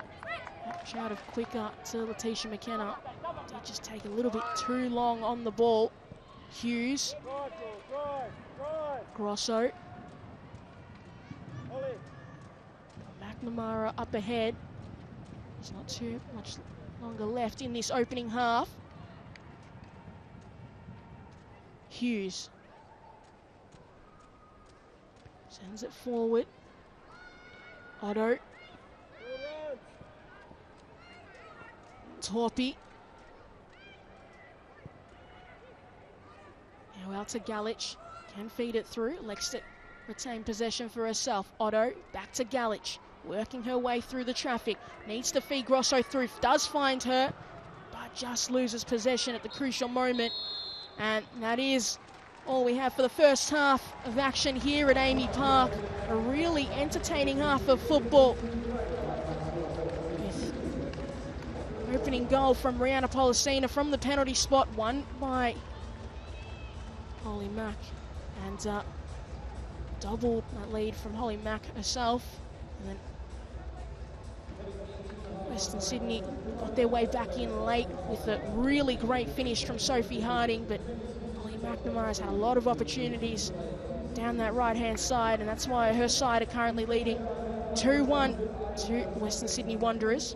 S1: Shout of quicker to Letitia McKenna. Did just take a little bit too long on the ball. Hughes. Grosso. McNamara up ahead. There's not too much longer left in this opening half. Hughes. Sends it forward. Otto. Torpy. Now out to Galich. Can feed it through. Elects to retain possession for herself. Otto back to Galich. Working her way through the traffic. Needs to feed Grosso through. Does find her. But just loses possession at the crucial moment. And that is all we have for the first half of action here at Amy Park. A really entertaining half of football. With opening goal from Rihanna Policina from the penalty spot, won by Holly Mack. And doubled that lead from Holly Mack herself. And then Western Sydney got their way back in late with a really great finish from Sophie Harding, but Holly McNamara has had a lot of opportunities down that right-hand side, and that's why her side are currently leading 2-1 to Western Sydney Wanderers.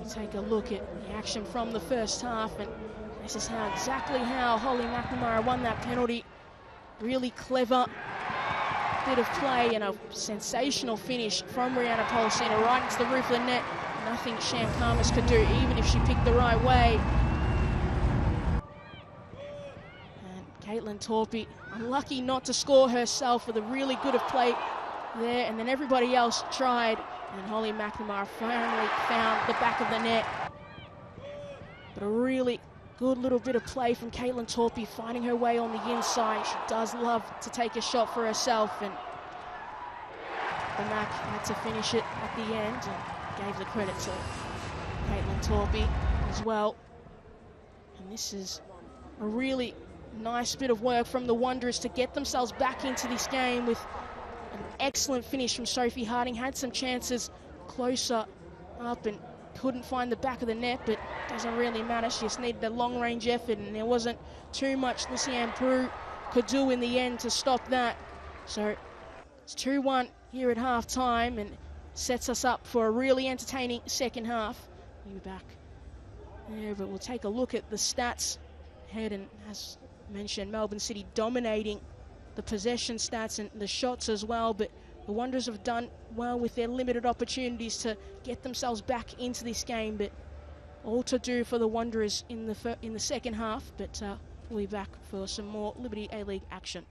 S1: We take a look at the action from the first half, and this is exactly how Holly McNamara won that penalty. Really clever bit of play and a sensational finish from Rihanna Policina right into the roof of the net. Nothing Sham Karmas could do, even if she picked the right way. And Caitlin Torpy, unlucky not to score herself with a really good of play there, and then everybody else tried, and Holly McNamara finally found the back of the net. But a really good little bit of play from Caitlin Torpy, finding her way on the inside. She does love to take a shot for herself, and the Mac had to finish it at the end and gave the credit to Caitlin Torpy as well. And this is a really nice bit of work from the Wanderers to get themselves back into this game with an excellent finish from Sophie Harding. Had some chances closer up and couldn't find the back of the net, but doesn't really matter. She just needed a long-range effort, and there wasn't too much Lucianne Prue could do in the end to stop that. So it's 2-1 here at half-time, and sets us up for a really entertaining second half. We'll be back there, but we'll take a look at the stats ahead, and as mentioned, Melbourne City dominating the possession stats and the shots as well, but the Wanderers have done well with their limited opportunities to get themselves back into this game, but all to do for the Wanderers in the second half. But we'll be back for some more Liberty A-League action.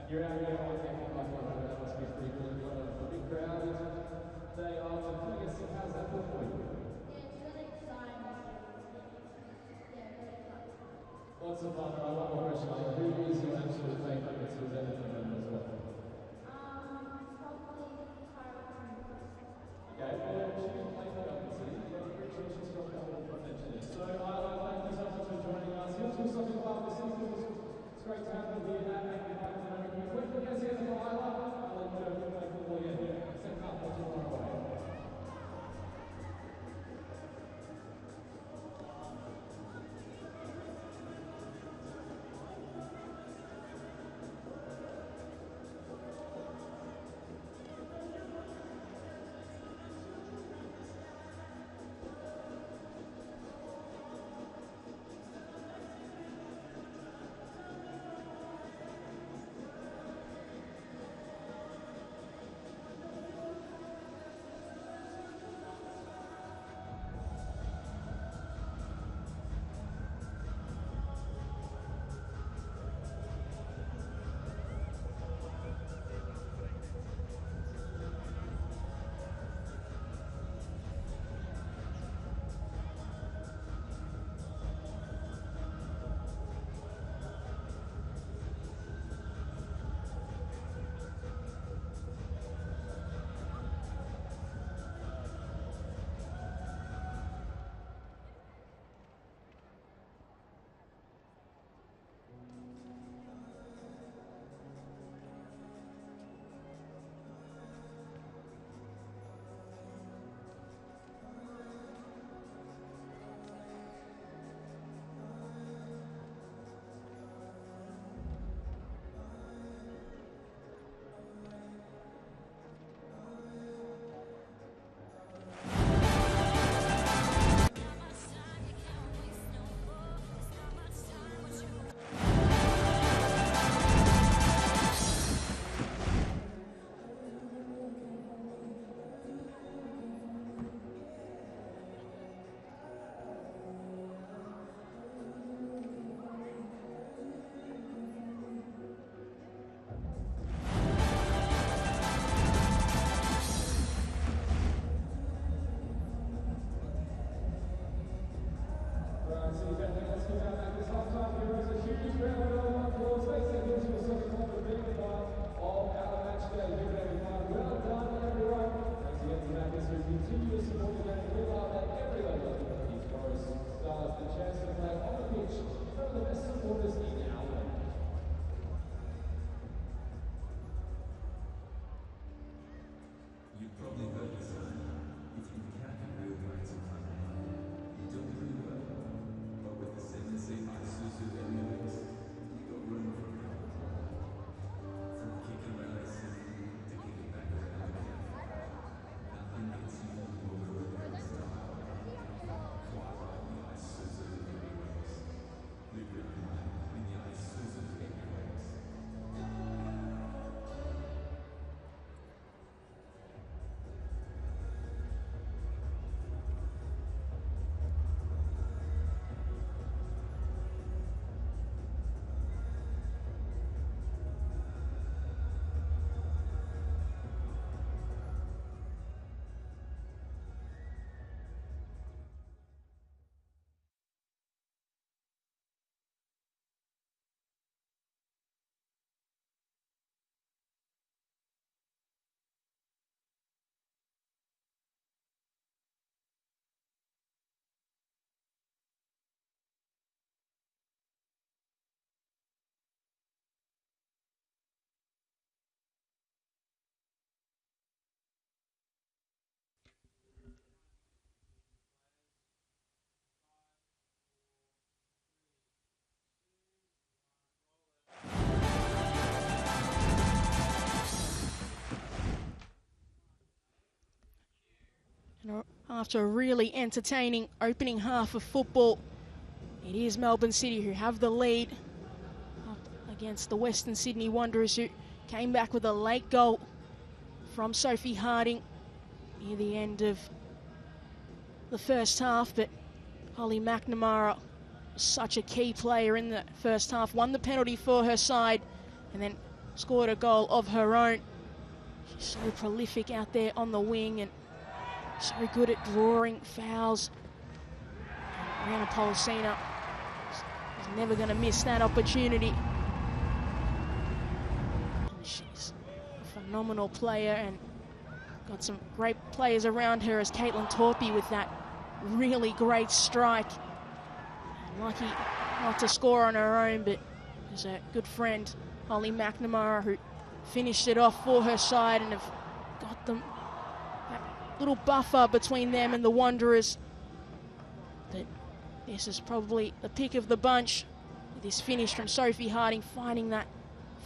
S3: You're out here on taking off that must be pretty cool. What a big crowd today after playing a sip. How's that feel for you?
S4: It's really exciting. Really exciting.
S3: Lots of fun. All right, one more question. Who is your absolute favourite that's presented to them as well?
S4: Probably Tyra.
S3: Okay, well, she's playing for Melbourne City. Congratulations for Melbourne Convention. So, thank you so much for joining us. Here's your Soccer Club. It's great to have you here. When we get together for Isla, I'll let you know if you play football again. Second half, not too far away.
S5: You've probably heard the saying, if you can't real great you don't do well. But with the Sensei Isuzu emulator, you got room for growth. From kicking around the city to kicking back around again. Nothing gets you over with style. Quite like the Isuzu emulator. Live your own life in the Isuzu emulator.
S1: And after a really entertaining opening half of football, it is Melbourne City who have the lead against the Western Sydney Wanderers, who came back with a late goal from Sophie Harding near the end of the first half. But Holly McNamara was such a key player in the first half, won the penalty for her side, and then scored a goal of her own. She's so prolific out there on the wing and so good at drawing fouls. Rihanna Polisina is never going to miss that opportunity. And she's a phenomenal player and got some great players around her as Caitlin Torpey with that really great strike. Lucky not to score on her own, but there's a good friend, Holly McNamara, who finished it off for her side and have got them that little buffer between them and the Wanderers. But this is probably the pick of the bunch with this finish from Sophie Harding, finding that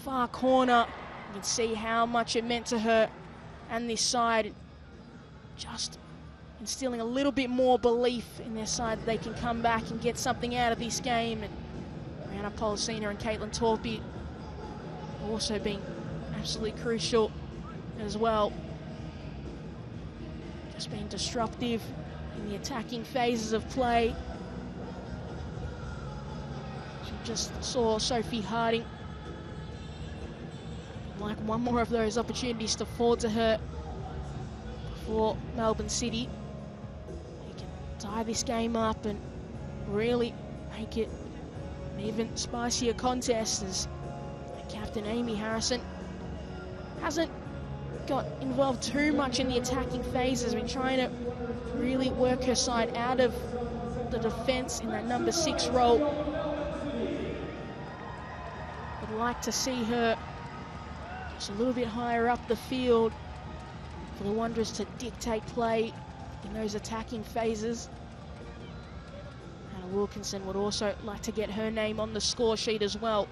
S1: far corner. You can see how much it meant to her and this side, just instilling a little bit more belief in their side that they can come back and get something out of this game. And Rihanna Polisina and Caitlin Torpey also being absolutely crucial as well. Just being disruptive in the attacking phases of play. She just saw Sophie Harding like one more of those opportunities to fall to her for Melbourne City. They can tie this game up and really make it an even spicier contest, as captain Amy Harrison hasn't got involved too much in the attacking phases. Been trying to really work her side out of the defence in that number 6 role. Would like to see her just a little bit higher up the field for the Wanderers to dictate play in those attacking phases. Hannah Wilkinson would also like to get her name on the score sheet as well.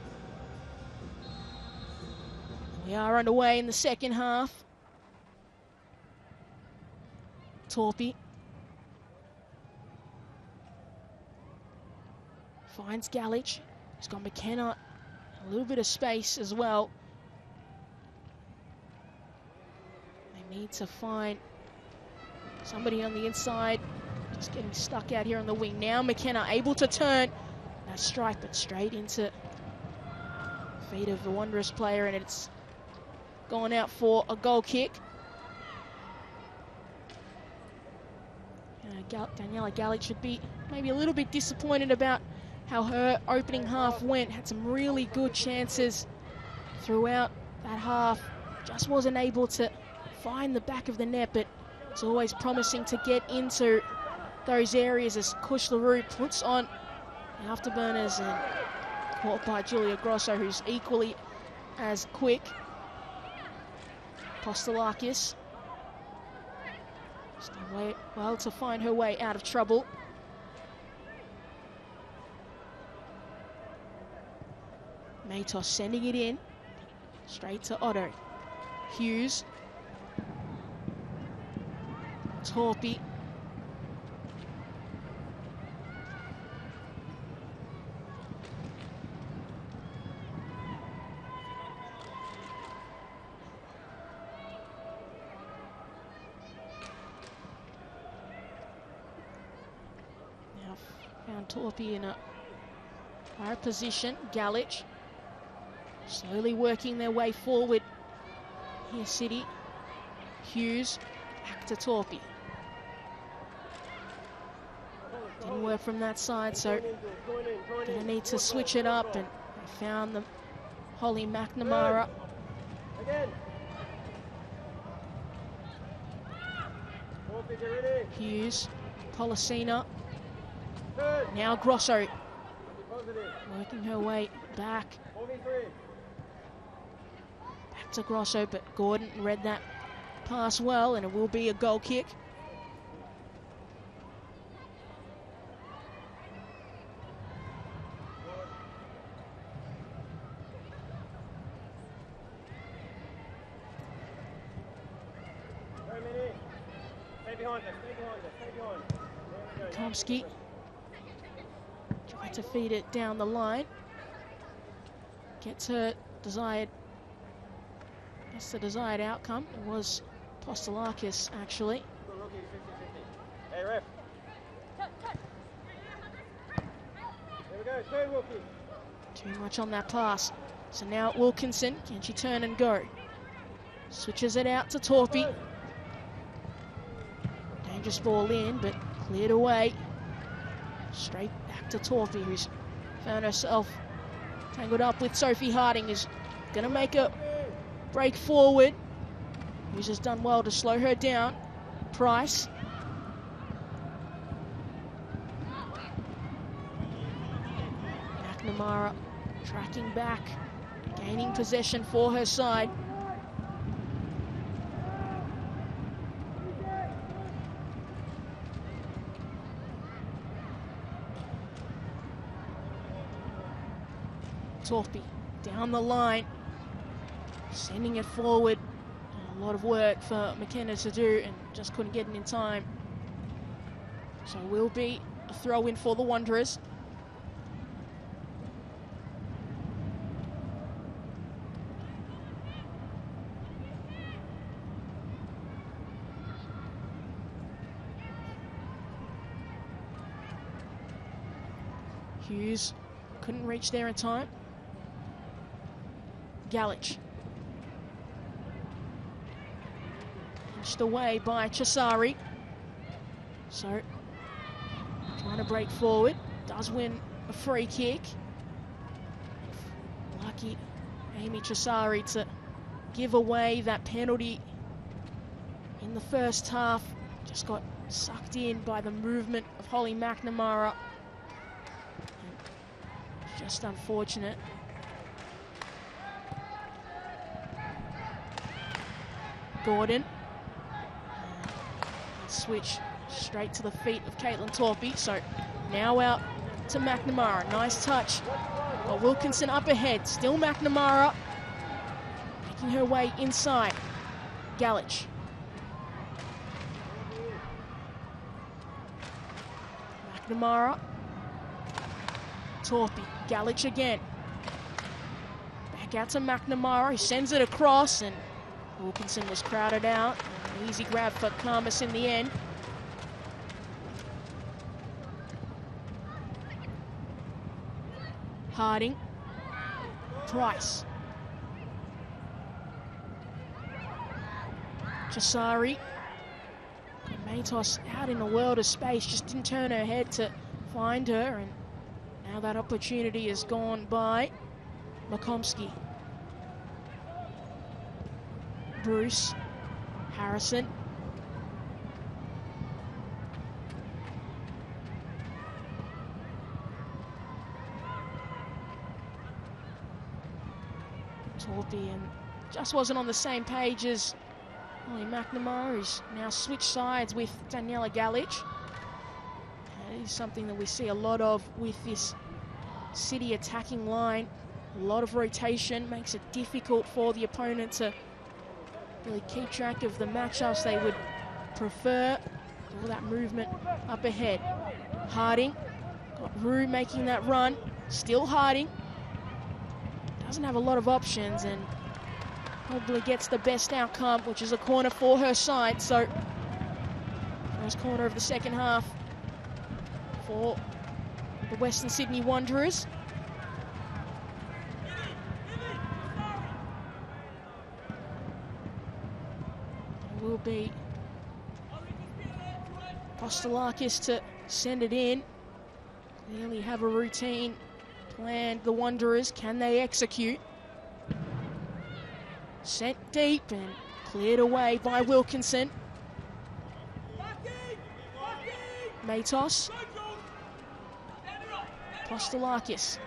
S1: We are underway in the second half. Torpey finds Galich. He's got McKenna, a little bit of space as well. They need to find somebody on the inside. Just getting stuck out here on the wing. Now McKenna able to turn. That strike, but straight into the feet of the Wanderers player, and it's gone out for a goal kick. Daniela Galich should be maybe a little bit disappointed about how her opening half went. Had some really good chances throughout that half. Just wasn't able to find the back of the net, but it's always promising to get into those areas as Kush LaRue puts on the afterburners and caught by Julia Grosso, who's equally as quick. Postolakis just a way well to find her way out of trouble. Matos sending it in straight to Otto. Hughes, Torpey, found Torpey in a higher position. Galich slowly working their way forward here, City. Hughes back to Torpey. Didn't work from that side, so gonna need to switch it up, and they found the Holly McNamara. Hughes, Polisina. Now Grosso working her way back. Back to Grosso, but Gordon read that pass well, and it will be a goal kick. Tomsky tried to feed it down the line. Gets her desired, that's the desired outcome. It was Postolakis, actually.
S2: Hey, ref. There we go, turn, Wilkie.
S1: Too much on that pass. So now Wilkinson, can she turn and go? Switches it out to Torpy. Dangerous ball in, but cleared away. Straight back to Torpy, who's found herself tangled up with Sophie Harding, is going to make a break forward. Who's has done well to slow her down. Price. McNamara tracking back, gaining possession for her side. Torpy down the line, sending it forward. A lot of work for McKenna to do and just couldn't get it in time. So it will be a throw in for the Wanderers. Hughes couldn't reach there in time. Galich. Pushed away by Chisari. So, trying to break forward. Does win a free kick. Lucky Amy Chisari to give away that penalty in the first half. Just got sucked in by the movement of Holly McNamara. Just unfortunate. Gordon. Switch straight to the feet of Caitlin Torpy. So now out to McNamara. Nice touch. Got Wilkinson up ahead. Still McNamara. Making her way inside. Galich. McNamara. Torpy. Galich again. Back out to McNamara. He sends it across and Wilkinson was crowded out. An easy grab for Karmas in the end. Harding. Price. Chisari. Matos out in a world of space, just didn't turn her head to find her, and now that opportunity has gone by. Makomsky. Bruce. Harrison. Torpy and just wasn't on the same page as Holly McNamara, who's now switched sides with Daniela Galich. It is something that we see a lot of with this City attacking line. A lot of rotation makes it difficult for the opponent to really keep track of the matchups they would prefer. All that movement up ahead. Harding. Got Rue making that run. Still Harding. Doesn't have a lot of options and probably gets the best outcome, which is a corner for her side. So, first corner of the second half for the Western Sydney Wanderers. It will be Postelakis to send it in. Clearly have a routine planned, the Wanderers. Can they execute? Sent deep and cleared away by Wilkinson. Matos. Postelakis.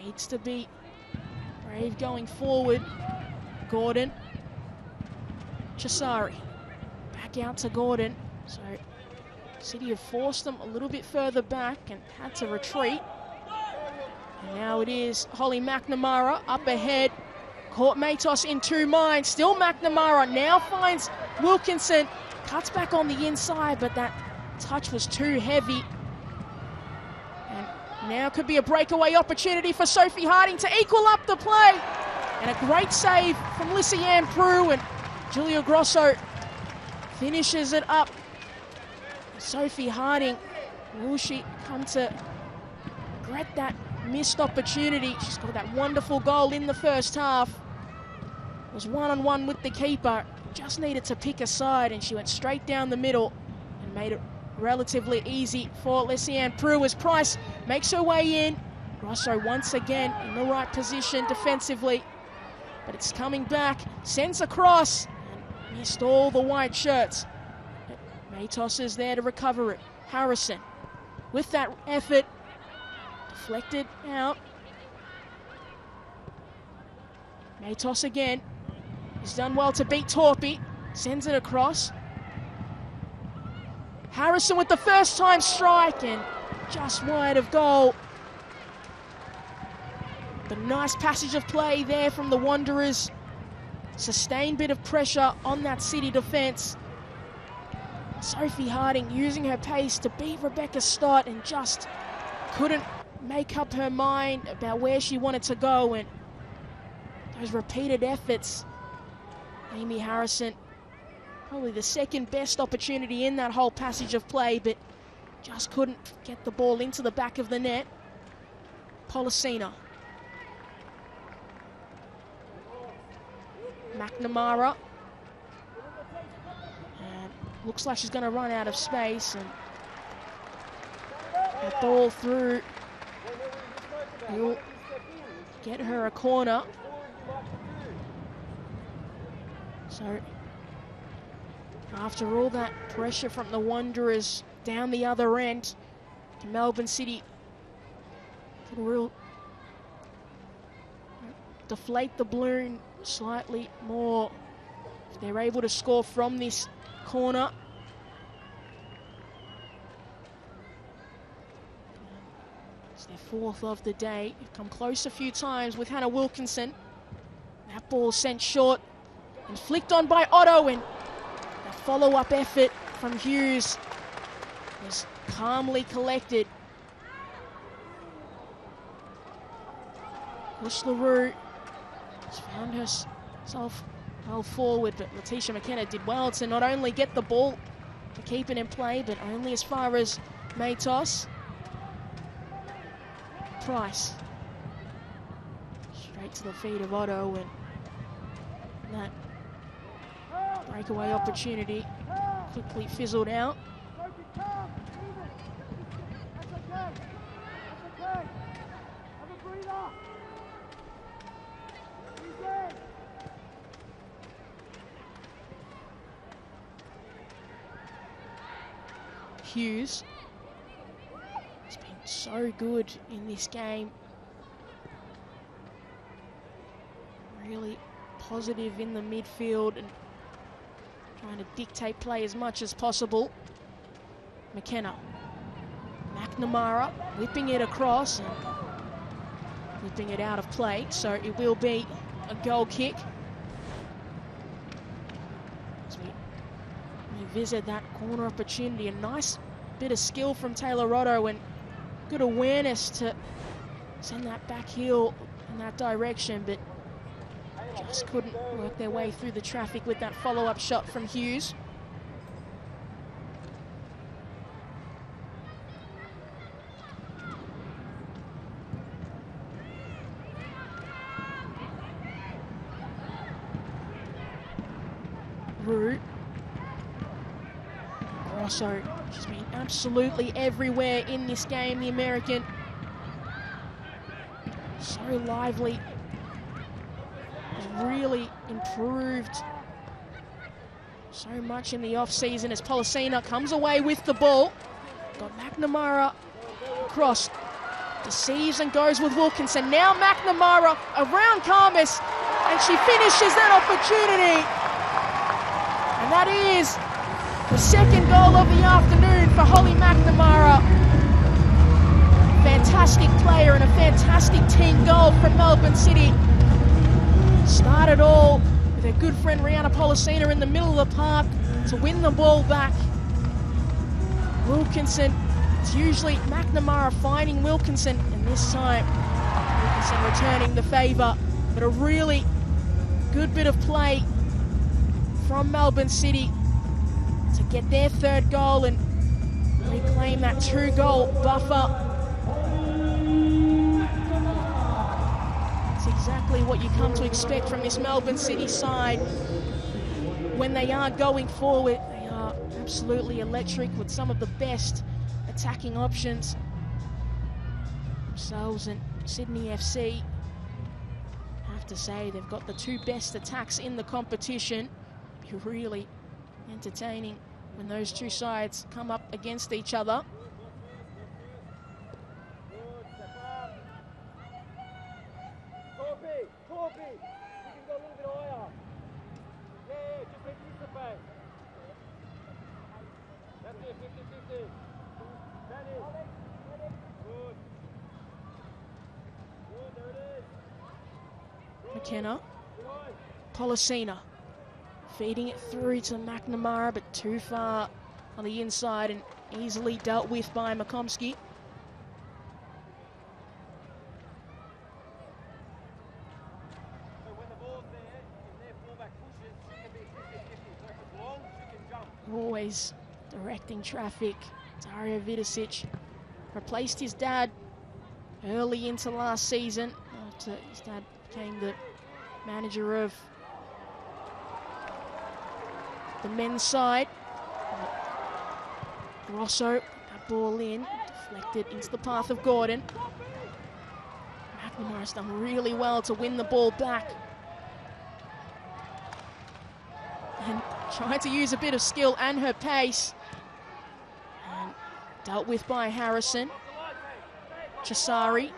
S1: Needs to be brave going forward. Gordon. Chisari. Back out to Gordon. So City have forced them a little bit further back and had to retreat. And now it is Holly McNamara up ahead. Caught Matos in two minds. Still McNamara now finds Wilkinson. Cuts back on the inside, but that touch was too heavy. And now could be a breakaway opportunity for Sophie Harding to equal up the play. And a great save from Lissy-Ann Prue, and Julia Grosso finishes it up. Sophie Harding, will she come to regret that missed opportunity. She's got that wonderful goal in the first half. Was one-on-one with the keeper. Just needed to pick a side, and she went straight down the middle and made it relatively easy for Lesiane Prue as Price makes her way in. Grosso once again in the right position defensively, but it's coming back, sends across, and missed all the white shirts. Matos is there to recover it. Harrison with that effort, deflected out. Matos again. He's done well to beat Torpy. Sends it across. Harrison with the first time strike and just wide of goal. The nice passage of play there from the Wanderers. Sustained bit of pressure on that City defence. Sophie Harding using her pace to beat Rebecca Stott and just couldn't make up her mind about where she wanted to go, and those repeated efforts. Amy Harrison, probably the second best opportunity in that whole passage of play, but just couldn't get the ball into the back of the net. Policina. McNamara. And looks like she's going to run out of space, and that ball through will get her a corner. So, after all that pressure from the Wanderers down the other end, Melbourne City could real deflate the balloon slightly more if they're able to score from this corner. It's their fourth of the day. They've come close a few times with Hannah Wilkinson. That ball sent short and flicked on by Otto, and the follow-up effort from Hughes was calmly collected. Bush LaRue has found herself well forward, but Letitia McKenna did well to not only get the ball to keep it in play, but only as far as Matos. Price. Straight to the feet of Otto, and that breakaway opportunity quickly fizzled out. Hughes has been so good in this game. Really positive in the midfield and trying to dictate play as much as possible. McKenna. McNamara whipping it across and whipping it out of play, so it will be a goal kick. As we revisit that corner opportunity, a nice bit of skill from Taylor Otto and good awareness to send that back heel in that direction, but just couldn't work their way through the traffic with that follow-up shot from Hughes. Rue. Grosso, she's been absolutely everywhere in this game, the American. So lively. Has really improved so much in the off-season as Policina comes away with the ball. Got McNamara across. Deceives and goes with Wilkinson. Now McNamara around Karmas, and she finishes that opportunity. And that is the second goal of the afternoon for Holly McNamara. Fantastic player and a fantastic team goal from Melbourne City. Started all with her good friend Rihanna Policina in the middle of the park to win the ball back. Wilkinson, it's usually McNamara finding Wilkinson, and this time Wilkinson returning the favour. But a really good bit of play from Melbourne City to get their third goal and reclaim that 2-goal buffer. It's exactly what you come to expect from this Melbourne City side. When they are going forward, they are absolutely electric with some of the best attacking options. Themselves and Sydney FC, I have to say, they've got the two best attacks in the competition. Be really entertaining when those two sides come up against each other. McKenna, Pollicina, feeding it through to McNamara, but too far on the inside and easily dealt with by Makomsky. Always directing traffic. Dario Vidicic replaced his dad early into last season after his dad became the manager of the men's side. Grosso, that ball in, deflected into the path of Gordon. McNamara's done really well to win the ball back and tried to use a bit of skill and her pace. And dealt with by Harrison. Chisari.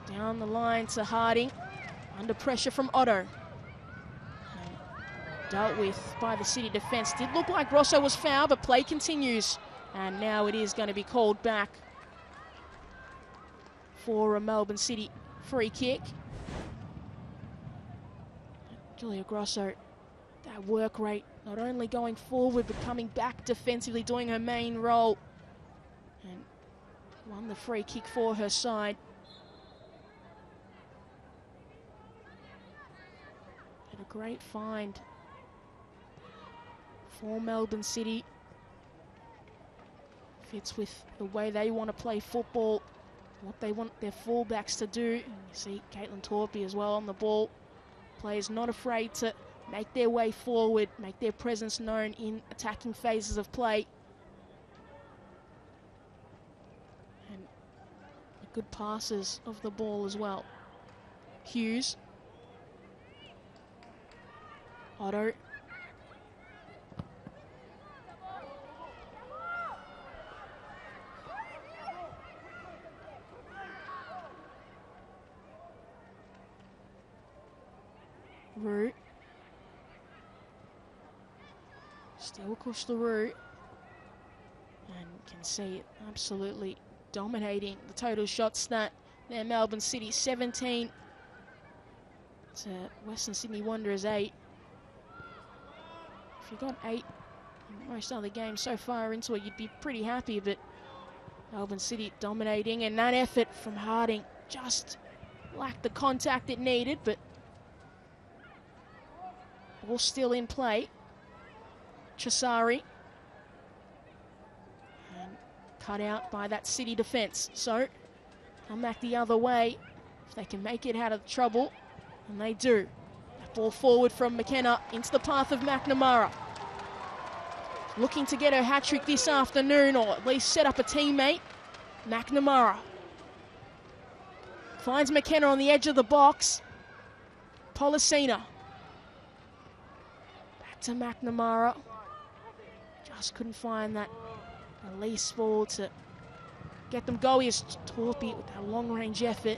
S1: Down the line to Harding. Under pressure from Otto. And dealt with by the City defence. Did look like Grosso was fouled, but play continues. And now it is going to be called back for a Melbourne City free kick. Julia Grosso, that work rate, not only going forward, but coming back defensively, doing her main role. And won the free kick for her side. And a great find for Melbourne City. Fits with the way they want to play football, what they want their fullbacks to do. And you see Caitlin Torpey as well on the ball. Players not afraid to make their way forward, make their presence known in attacking phases of play. And good passes of the ball as well. Hughes. Otto. Root. Still Kush LaRue. And can see it absolutely dominating the total shot stat. There, Melbourne City 17 to Western Sydney Wanderers 8. If you got 8 in most other games so far into it, you'd be pretty happy, but Melbourne City dominating, and that effort from Harding just lacked the contact it needed, but ball still in play. Chisari. And cut out by that City defence. So, come back the other way if they can make it out of trouble. And they do. That ball forward from McKenna into the path of McNamara. Looking to get her hat-trick this afternoon, or at least set up a teammate. McNamara. Finds McKenna on the edge of the box. Pollicina. To McNamara, just couldn't find that release ball to get them going. As Torpey with that long-range effort.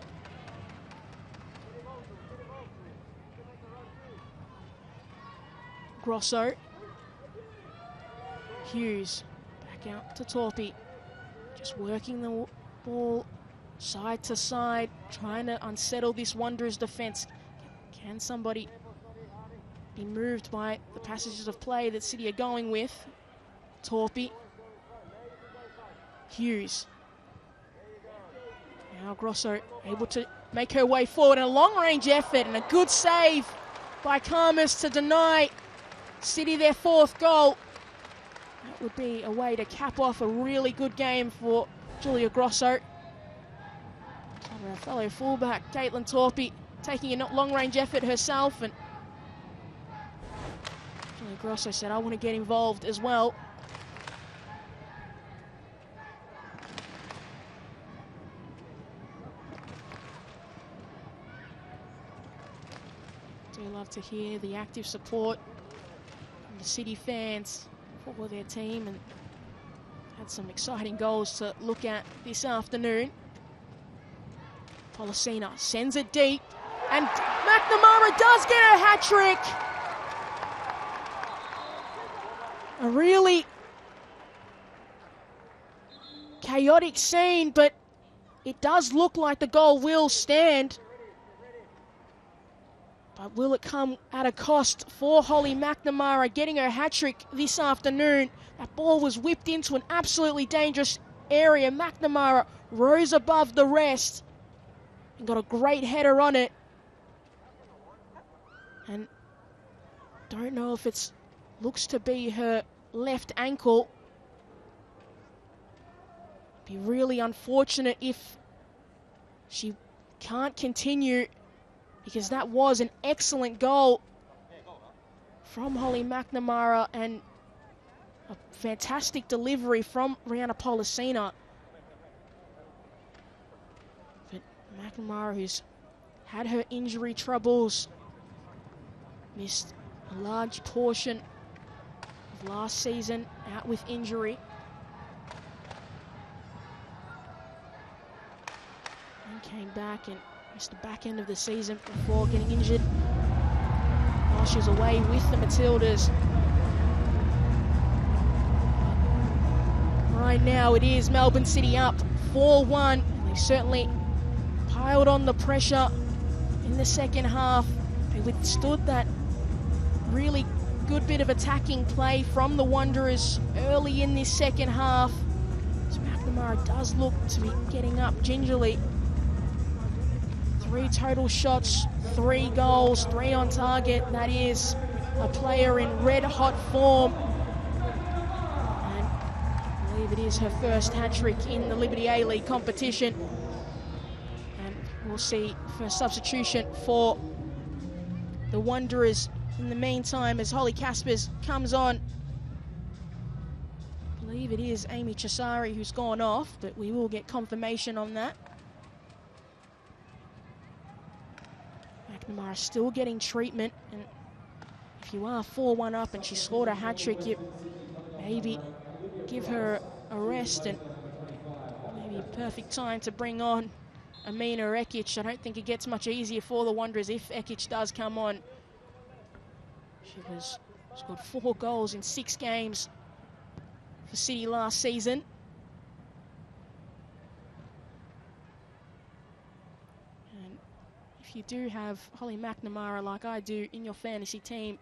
S1: Grosso, Hughes, back out to Torpey, just working the ball side to side, trying to unsettle this Wanderers defence. Can somebody be moved by the passages of play that City are going with? Torpey. Hughes. Now Grosso able to make her way forward in a long-range effort, and a good save by Karmas to deny City their 4th goal. That would be a way to cap off a really good game for Julia Grosso. Her fellow fullback, Caitlin Torpy, taking a long-range effort herself, and Julie Grosso said, I want to get involved as well. Do love to hear the active support from the City fans for their team, and had some exciting goals to look at this afternoon. Policina sends it deep, and McNamara does get a hat-trick. A really chaotic scene, but it does look like the goal will stand. But will it come at a cost for Holly McNamara getting her hat-trick this afternoon? That ball was whipped into an absolutely dangerous area. McNamara rose above the rest and got a great header on it. And don't know if it's looks to be her left ankle. Be really unfortunate if she can't continue, because that was an excellent goal from Holly McNamara and a fantastic delivery from Rihanna Policina. But McNamara, who's had her injury troubles, missed a large portion of last season out with injury. And came back and missed the back end of the season before getting injured while she was away with the Matildas. Right now it is Melbourne City up 4-1. They certainly piled on the pressure in the second half. They withstood that really good bit of attacking play from the Wanderers early in this second half. So McNamara does look to be getting up gingerly. 3 total shots, 3 goals, 3 on target. That is a player in red-hot form. And I believe it is her first hat-trick in the Liberty A-League competition. And we'll see first substitution for the Wanderers in the meantime as Holly Caspers comes on. I believe it is Amy Chisari who's gone off, but we will get confirmation on that. McNamara still getting treatment, and if you are 4-1 up and she scored a hat-trick, you maybe give her a rest, and maybe a perfect time to bring on Amina Ekic. I don't think it gets much easier for the Wanderers if Ekic does come on. She scored 4 goals in 6 games for City last season. If you do have Holly McNamara like I do in your fantasy team,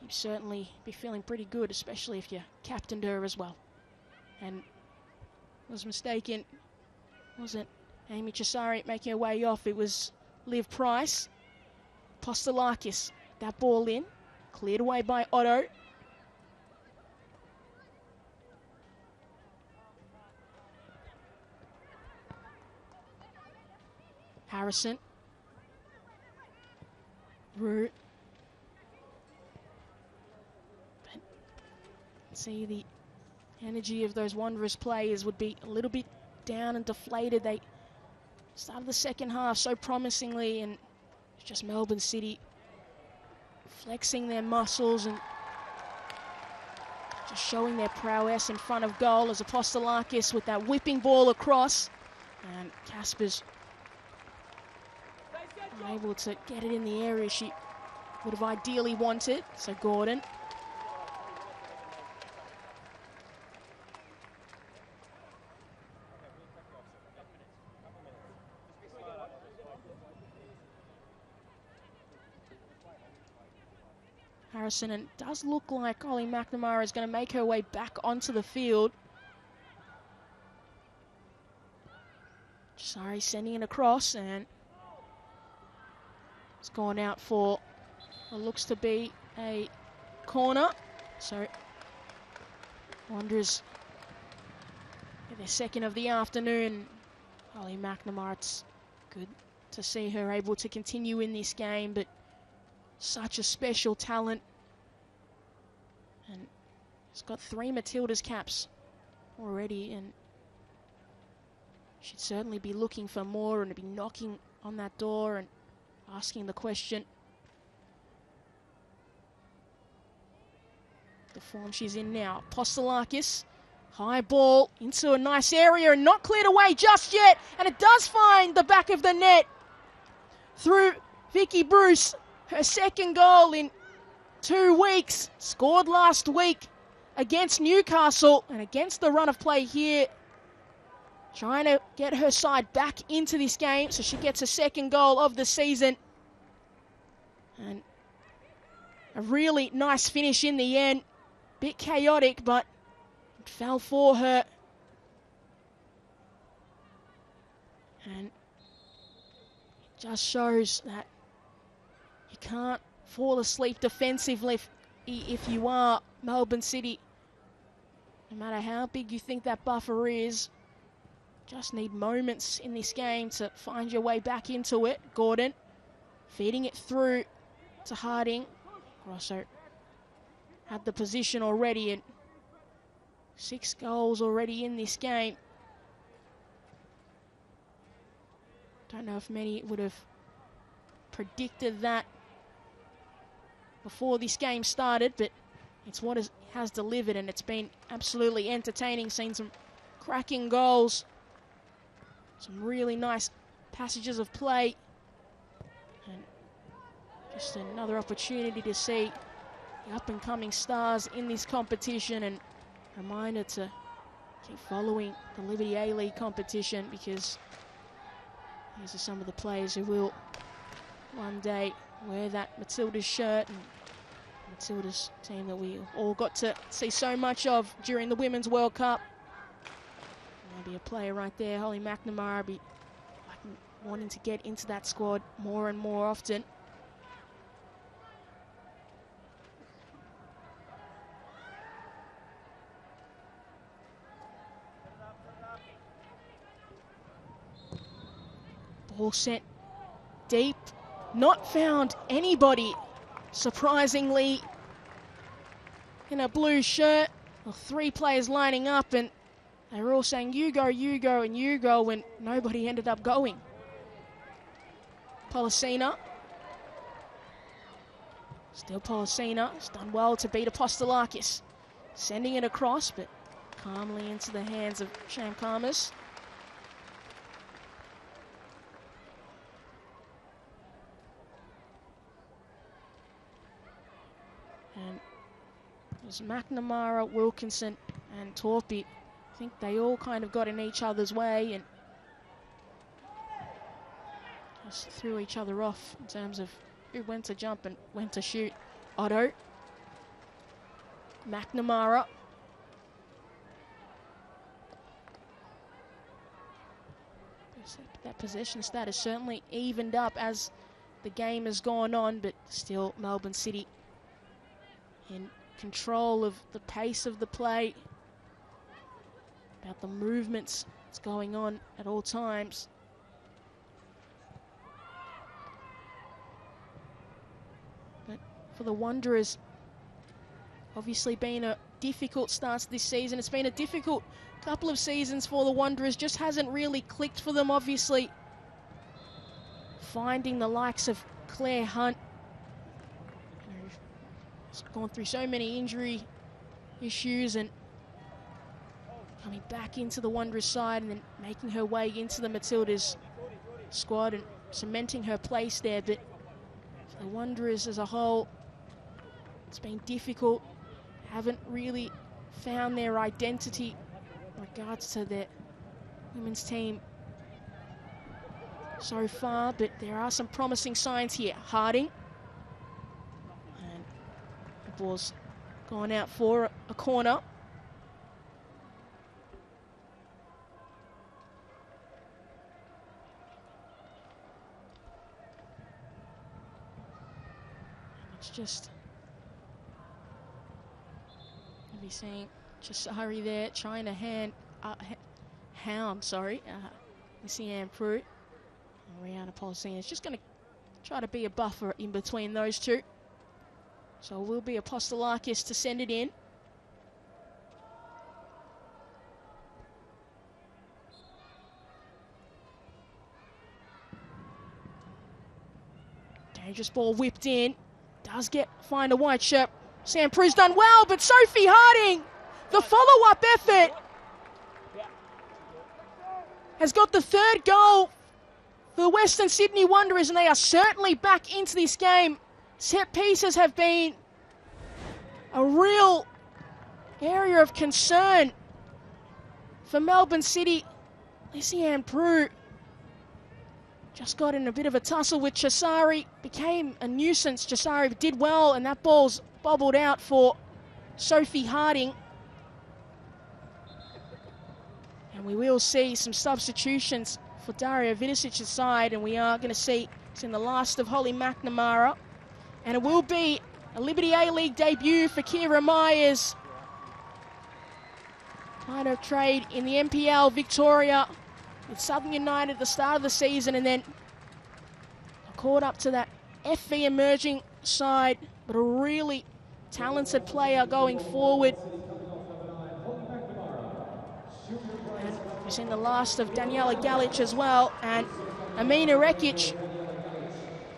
S1: you'd certainly be feeling pretty good, especially if you captained her as well. And I was mistaken, it wasn't Amy Chisari making her way off, it was Liv Price. Postelakis, that ball in, cleared away by Otto. Harrison. Root. But see, the energy of those Wanderers players would be a little bit down and deflated. They started the second half so promisingly, and it's just Melbourne City flexing their muscles and just showing their prowess in front of goal as Apostolakis with that whipping ball across, and Caspers able to get it in the area she would have ideally wanted. So Gordon. Harrison, and it does look like Holly McNamara is going to make her way back onto the field. Sorry, sending it across, and it's gone out for what looks to be a corner. So Wanderers get their second of the afternoon. Holly McNamara, it's Good to see her able to continue in this game, but such a special talent. And she's got 3 Matildas caps already, and should certainly be looking for more and be knocking on that door and asking the question. The form she's in now. Apostolakis, high ball into a nice area and not cleared away just yet. And it does find the back of the net through Vicky Bruce. Her second goal in 2 weeks. Scored last week against Newcastle, and against the run of play here, trying to get her side back into this game so she gets a second goal of the season. And a really nice finish in the end. Bit chaotic, but it fell for her. And it just shows that you can't fall asleep defensively if you are Melbourne City. No matter how big you think that buffer is, just need moments in this game to find your way back into it. Gordon feeding it through to Harding. Grosso had the position already, and 6 goals already in this game. Don't know if many would have predicted that before this game started, but it's what it has delivered, and it's been absolutely entertaining. Seen some cracking goals, some really nice passages of play, and just another opportunity to see the up-and-coming stars in this competition, and a reminder to keep following the Liberty A-League competition, because these are some of the players who will one day wear that Matilda's shirt, and Matilda's team that we all got to see so much of during the Women's World Cup. Maybe a player right there, Holly McNamara, be wanting to get into that squad more and more often. Ball sent deep, not found anybody, surprisingly, in a blue shirt. Well, 3 players lining up, and they were all saying, you go, and you go, when nobody ended up going. Polisina. Still Polisina. Has done well to beat Apostolakis. Sending it across, but calmly into the hands of Shamkamas. And it was McNamara, Wilkinson and Torpy. I think they all kind of got in each other's way and just threw each other off in terms of who went to jump and went to shoot. Otto. McNamara. That possession stat has certainly evened up as the game has gone on, but still Melbourne City in control of the pace of the play, about the movements that's going on at all times. But for the Wanderers, obviously been a difficult start to this season. It's been a difficult couple of seasons for the Wanderers. Just hasn't really clicked for them, obviously. Finding the likes of Claire Hunt, who's gone through so many injury issues, and coming back into the Wanderers side and then making her way into the Matildas squad and cementing her place there. But for the Wanderers as a whole, it's been difficult. Haven't really found their identity in regards to their women's team so far, but there are some promising signs here. Harding, and the ball's gone out for a corner. It's just maybe seeing Chisari there trying to hound Missy Ann Pruitt. Rihanna Policina is just going to try to be a buffer in between those two. So it will be Apostolakis to send it in. Dangerous ball whipped in. Does find a white shirt. Sam Prue's done well, but Sophie Harding, the follow-up effort, has got the third goal for the Western Sydney Wanderers, and they are certainly back into this game. Set pieces have been a real area of concern for Melbourne City. Lysiane Prue just got in a bit of a tussle with Cesari, became a nuisance. Cesari did well, and that ball's bobbled out for Sophie Harding. And we will see some substitutions for Daria Vidicic's side, and we are going to see it's in the last of Holly McNamara. And it will be a Liberty A-League debut for Kira Myers. Kind of trade in the NPL Victoria with Southern United at the start of the season, and then caught up to that FV emerging side, but a really talented player going forward. And we've seen the last of Daniela Galic as well, and Amina Rekic,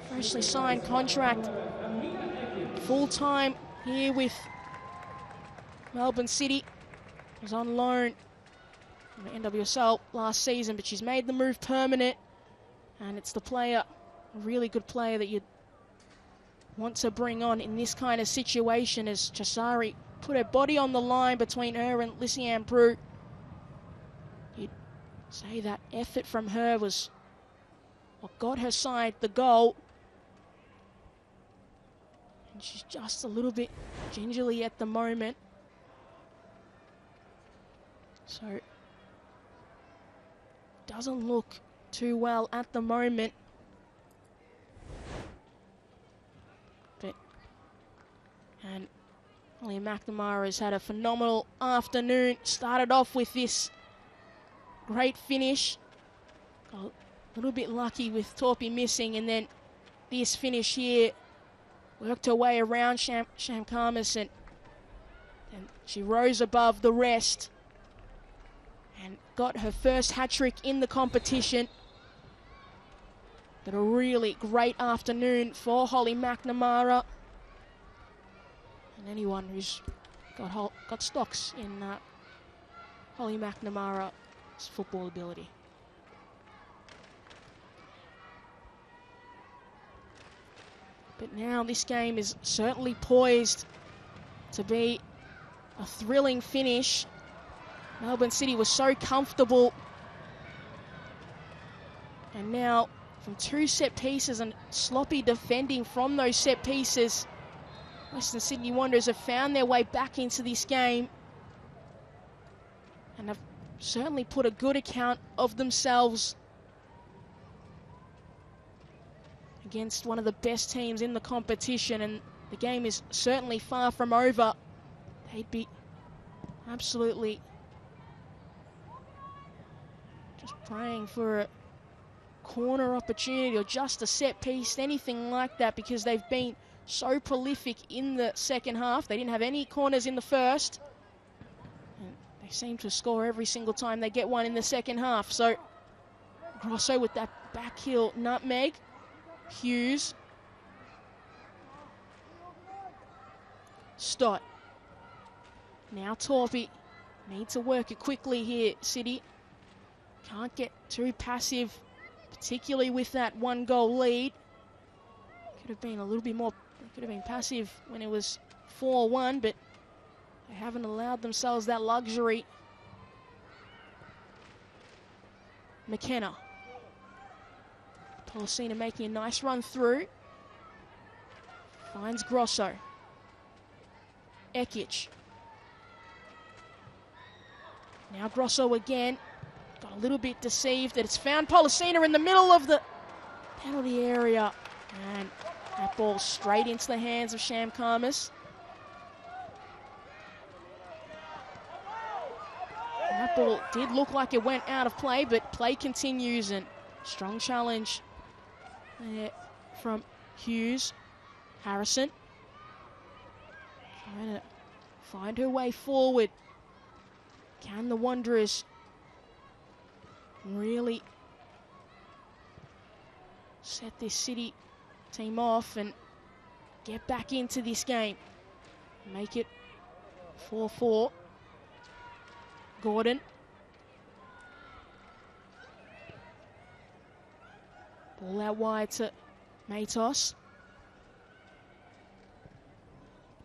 S1: freshly signed contract, full-time here with Melbourne City. Was on loan from the NWSL last season, but she's made the move permanent, and it's the player, a really good player that you'd want to bring on in this kind of situation, as Cesari put her body on the line between her and Lysiane Prue. You'd say that effort from her was what got her side the goal. And she's just a little bit gingerly at the moment. So, doesn't look too well at the moment. And Holly McNamara has had a phenomenal afternoon. Started off with this great finish. Got a little bit lucky with Torpy missing, and then this finish here. Worked her way around Shamkamis, and she rose above the rest and got her first hat-trick in the competition. But a really great afternoon for Holly McNamara. And anyone who's got stocks in Holly McNamara's football ability. But now this game is certainly poised to be a thrilling finish. Melbourne City was so comfortable. And now from two set pieces and sloppy defending from those set pieces, Western Sydney Wanderers have found their way back into this game and have certainly put a good account of themselves against one of the best teams in the competition, and the game is certainly far from over. They'd be absolutely just praying for a corner opportunity or just a set piece, anything like that, because they've been so prolific in the second half. They didn't have any corners in the first, and they seem to score every single time they get one in the second half. So Grosso with that back heel nutmeg. Hughes. Stott. Now Torpy. Need to work it quickly here, City. Can't get too passive, particularly with that one-goal lead. Could have been a little bit more, could have been passive when it was 4-1, but they haven't allowed themselves that luxury. McKenna. Policina making a nice run through. Finds Grosso. Ekic. Now Grosso again. Got a little bit deceived that it's found Policina in the middle of the penalty area. And that ball straight into the hands of Shamkamis. And that ball did look like it went out of play, but play continues, and strong challenge there from Hughes. Harrison trying to find her way forward. Can the Wanderers really set this City team off and get back into this game? Make it 4-4. Gordon. Ball out wide to Matos.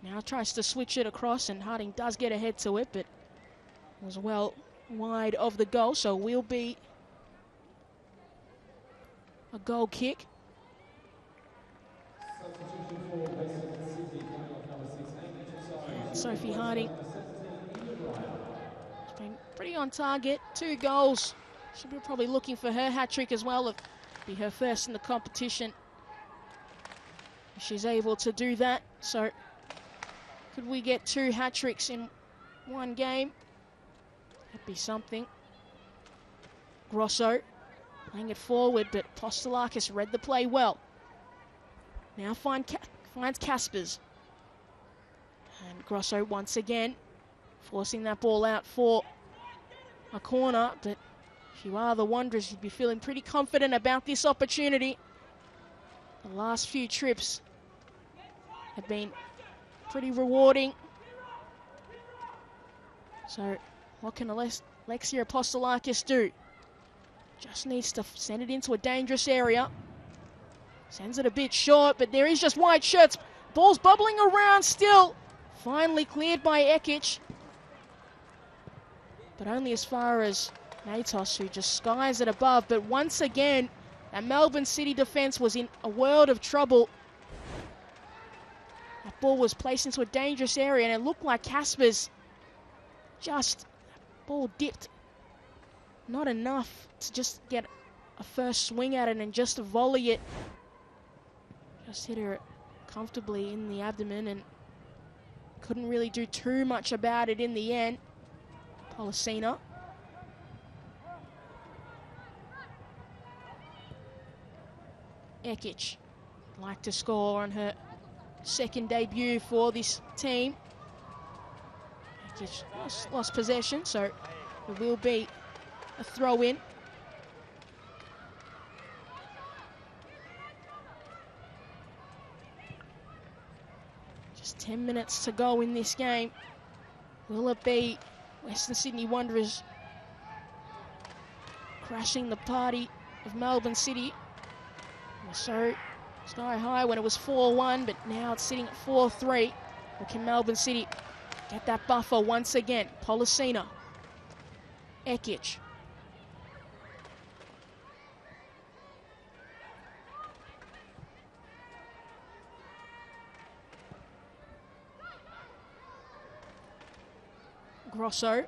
S1: Now tries to switch it across, and Harding does get ahead to it, but was well wide of the goal, so will be a goal kick. And Sophie Harding has been pretty on target. 2 goals. She'll be probably looking for her hat-trick as well. It'll be her first in the competition. She's able to do that, so could we get 2 hat-tricks in one game? That'd be something. Grosso playing it forward, but Postolakis read the play well. Now finds Caspers. And Grosso once again forcing that ball out for a corner, but if you are the Wanderers, you'd be feeling pretty confident about this opportunity. The last few trips have been pretty rewarding. So what can Alexia Postolakis do? Just needs to send it into a dangerous area. Sends it a bit short, but there is just white shirts. Ball's bubbling around still. Finally cleared by Ekic. But only as far as Matos, who just skies it above. But once again, that Melbourne City defence was in a world of trouble. That ball was placed into a dangerous area, and it looked like Caspers just, ball dipped. Not enough to just get a first swing at it and just to volley it. Just hit her comfortably in the abdomen and couldn't really do too much about it in the end. Policina. Ekic like to score on her second debut for this team. Ekic lost possession, so it will be a throw-in. Just 10 minutes to go in this game. Will it be Western Sydney Wanderers crashing the party of Melbourne City? So sky high when it was 4-1, but now it's sitting at 4-3. Or can Melbourne City get that buffer once again? Policina. Ekic. Grosso.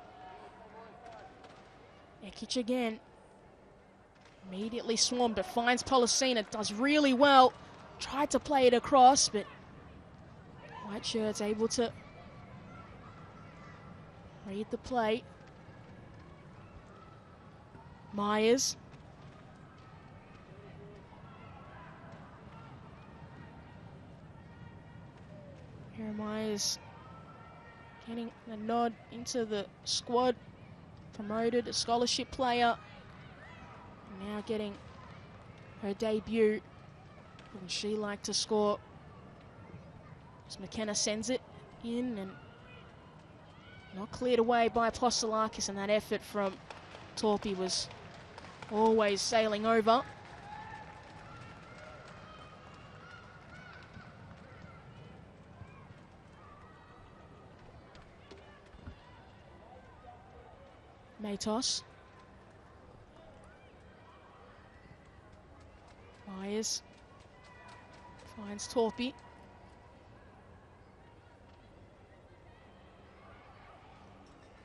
S1: Ekic again. Immediately swarmed, but finds Policina. Does really well. Tried to play it across, but White Shirt's able to read the play. Myers. Here Myers getting a nod into the squad. Promoted, a scholarship player. Now getting her debut. Wouldn't she like to score? As McKenna sends it in and not cleared away by Postolakis, and that effort from Torpy was always sailing over. Matos. Myers finds Torpy.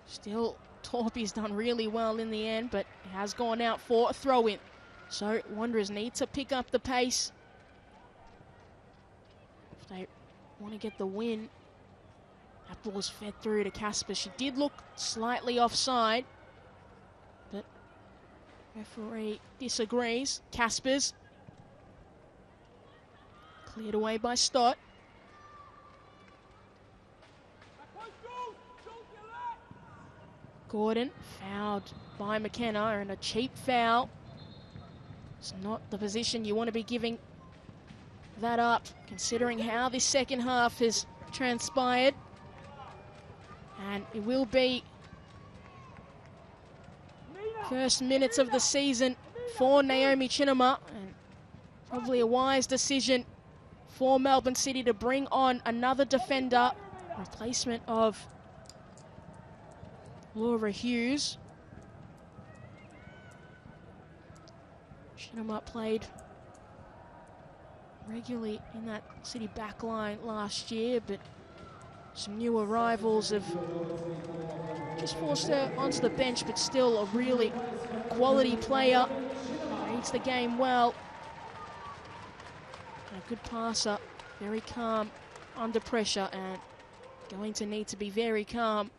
S1: Still, Torpy's done really well in the end, but it has gone out for a throw-in. So Wanderers need to pick up the pace if they want to get the win. That ball's fed through to Casper. She did look slightly offside, but referee disagrees. Caspers. Cleared away by Stott. Gordon fouled by McKenna, and a cheap foul. It's not the position you want to be giving that up, considering how this second half has transpired. And it will be first minutes of the season for Naomi Chinema, and probably a wise decision for Melbourne City to bring on another defender, replacement of Laura Hughes. Chinema played regularly in that City backline last year, but some new arrivals have just forced her onto the bench, but still a really quality player. Reads the game well. And a good passer, very calm under pressure, and going to need to be very calm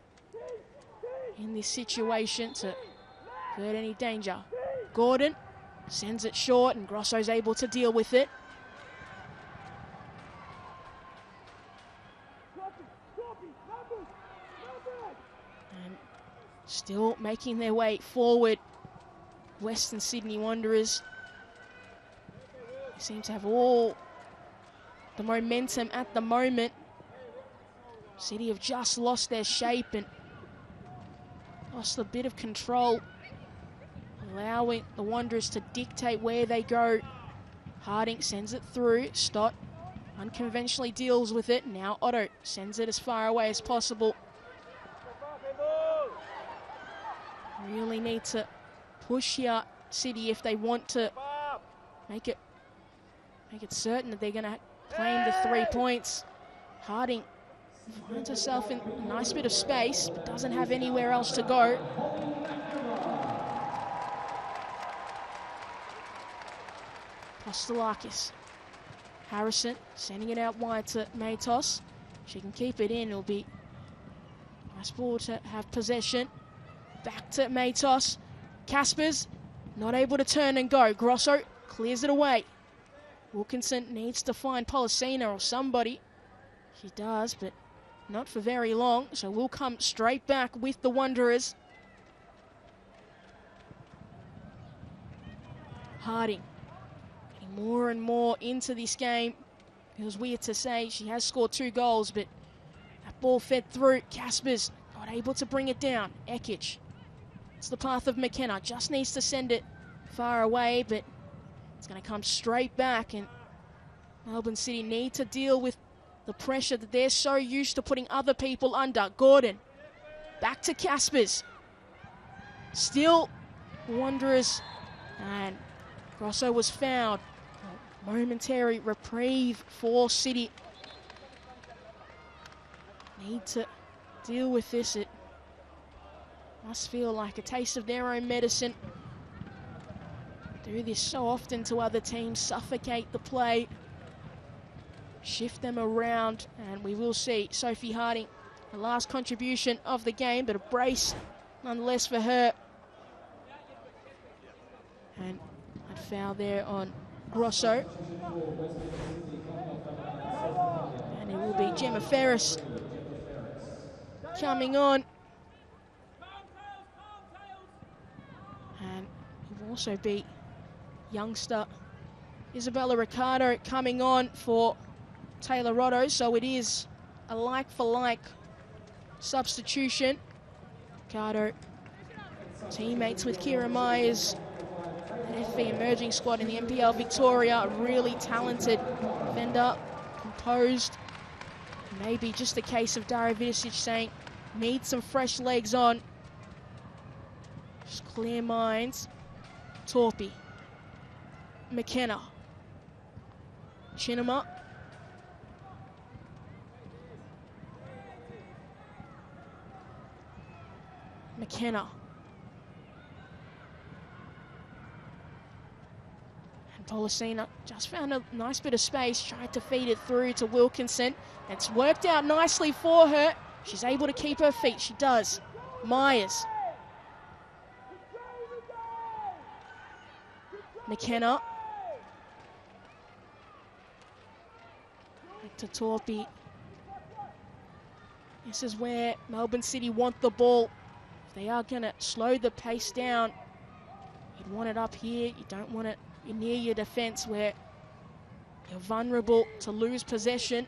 S1: in this situation to avert any danger. Gordon sends it short, and Grosso's able to deal with it. And still making their way forward, Western Sydney Wanderers. They seem to have all the momentum at the moment. City have just lost their shape and lost a bit of control, allowing the Wanderers to dictate where they go. Harding sends it through. Stott unconventionally deals with it. Now Otto sends it as far away as possible. Really need to push here, City, if they want to make it certain that they're going to claim the 3 points. Harding finds herself in a nice bit of space, but doesn't have anywhere else to go. Kostelakis. Harrison sending it out wide to Matos. She can keep it in. It'll be a nice ball to have possession. Back to Matos. Caspers not able to turn and go. Grosso clears it away. Wilkinson needs to find Policina or somebody. She does, but not for very long. So we'll come straight back with the Wanderers. Harding getting more and more into this game. It was weird to say she has scored 2 goals, but that ball fed through. Caspers not able to bring it down. Ekic. It's the path of McKenna. Just needs to send it far away, but it's going to come straight back, and Melbourne City need to deal with the pressure that they're so used to putting other people under. Gordon. Back to Caspers. Still Wanderers, and Grosso was fouled. Momentary reprieve for City. Need to deal with this. It must feel like a taste of their own medicine. Do this so often to other teams, suffocate the play, shift them around, and we will see Sophie Harding, the last contribution of the game, but a brace nonetheless for her. And a foul there on Grosso. And it will be Gemma Ferris coming on. And it will also be youngster Isabella Ricardo coming on for Taylor Rotto. So it is a like-for-like substitution. Ricardo, teammates with Kira Myers, an FV emerging squad in the NPL Victoria, a really talented defender, composed. Maybe just a case of Daria Vidicic saying, need some fresh legs on. Just clear minds. Torpy. McKenna. Chinema. McKenna. And Policina just found a nice bit of space, tried to feed it through to Wilkinson. It's worked out nicely for her. She's able to keep her feet. She does. Myers. McKenna. Back to Torpy. This is where Melbourne City want the ball. If they are going to slow the pace down, you'd want it up here. You don't want it near your defence where you're vulnerable to lose possession.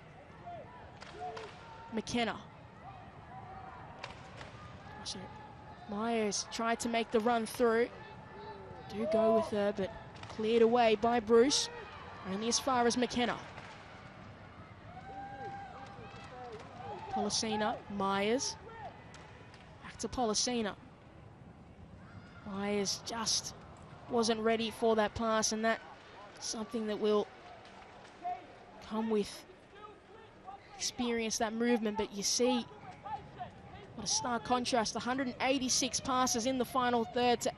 S1: McKenna. So Myers tried to make the run through. Do go with her, but cleared away by Bruce. Only as far as McKenna. Polisina, Myers. Back to Polisina. Myers just wasn't ready for that pass, and that's something that will come with experience, that movement. But you see what a stark contrast. 186 passes in the final third to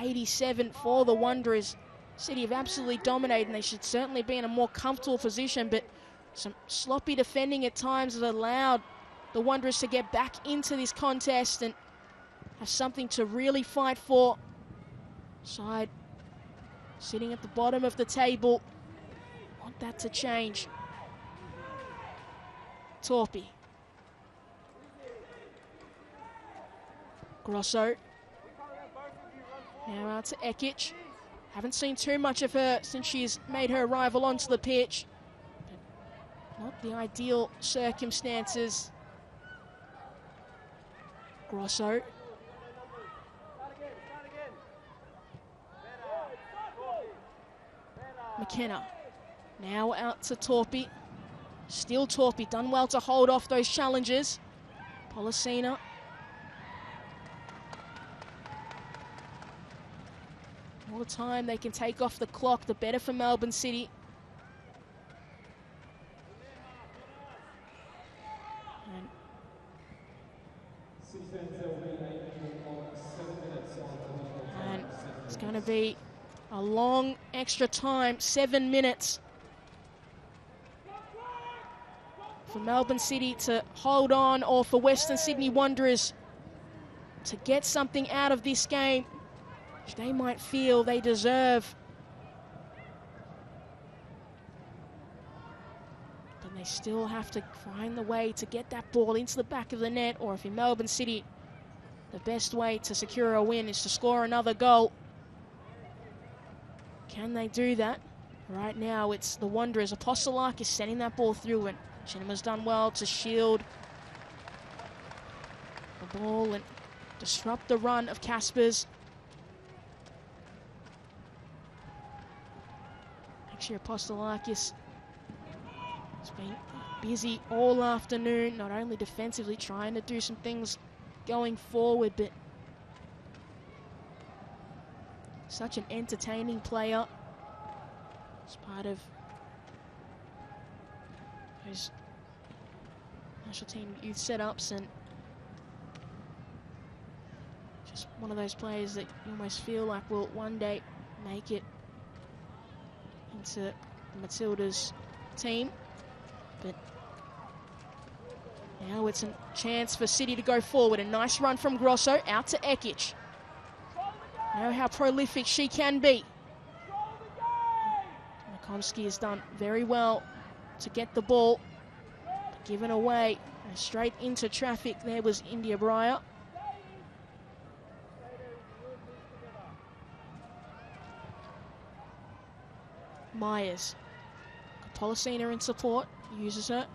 S1: 87 for the Wanderers. City have absolutely dominated, and they should certainly be in a more comfortable position, but some sloppy defending at times has allowed the Wanderers to get back into this contest and have something to really fight for. Side sitting at the bottom of the table. Want that to change. Torpy. Grosso. Now out to Ekic. Haven't seen too much of her since she's made her arrival onto the pitch. But not the ideal circumstances. Grosso. McKenna. Now out to Torpy. Still Torpy. Done well to hold off those challenges. Polisina. All the time they can take off the clock, the better for Melbourne City. And it's going to be a long extra time, 7 minutes, for Melbourne City to hold on, or for Western Sydney Wanderers to get something out of this game which they might feel they deserve. But they still have to find the way to get that ball into the back of the net, or if you're Melbourne City, the best way to secure a win is to score another goal. Can they do that? Right now it's the Wanderers. Apostolakis sending that ball through, and Chinema's done well to shield the ball and disrupt the run of Caspers. Actually, Apostolakis has been busy all afternoon, not only defensively trying to do some things going forward, but such an entertaining player. As part of those national team youth setups, and just one of those players that you almost feel like will one day make it into the Matildas team. But now it's a chance for City to go forward. A nice run from Grosso out to Ekic. Know how prolific she can be. Makomsky has done very well to get the ball, given away, and straight into traffic. There was India Breyer. Myers. Polisina in support, uses her.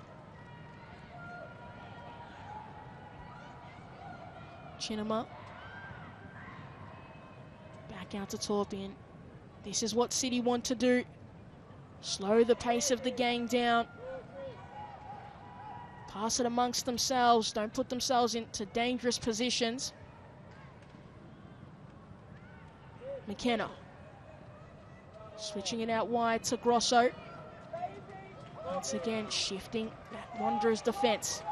S1: Chinema. Back out to Torpy, and this is what City want to do. Slow the pace of the game down. Pass it amongst themselves. Don't put themselves into dangerous positions. McKenna. Switching it out wide to Grosso. Once again, shifting that Wanderers defence.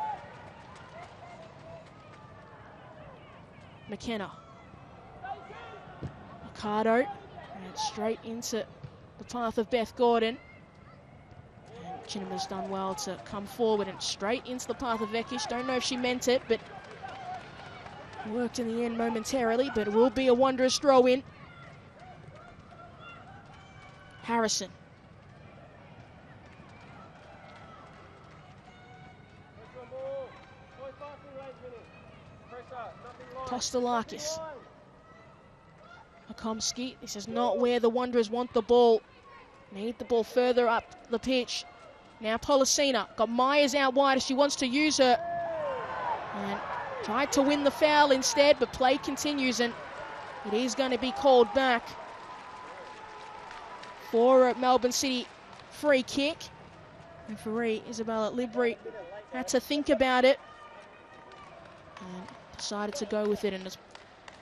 S1: McKenna. Ricardo. And straight into the path of Beth Gordon. And Chinema's done well to come forward and straight into the path of Ekic. Don't know if she meant it, but it worked in the end momentarily, but it will be a Wanderers throw-in. Harrison. Postolakis. Akomski, this is not where the Wanderers want the ball. Need the ball further up the pitch. Now Polisina got Myers out wide as she wants to use her. And tried to win the foul instead, but play continues and it is going to be called back for Melbourne City. Free kick. Referee Isabella Libri had to think about it and decided to go with it, and it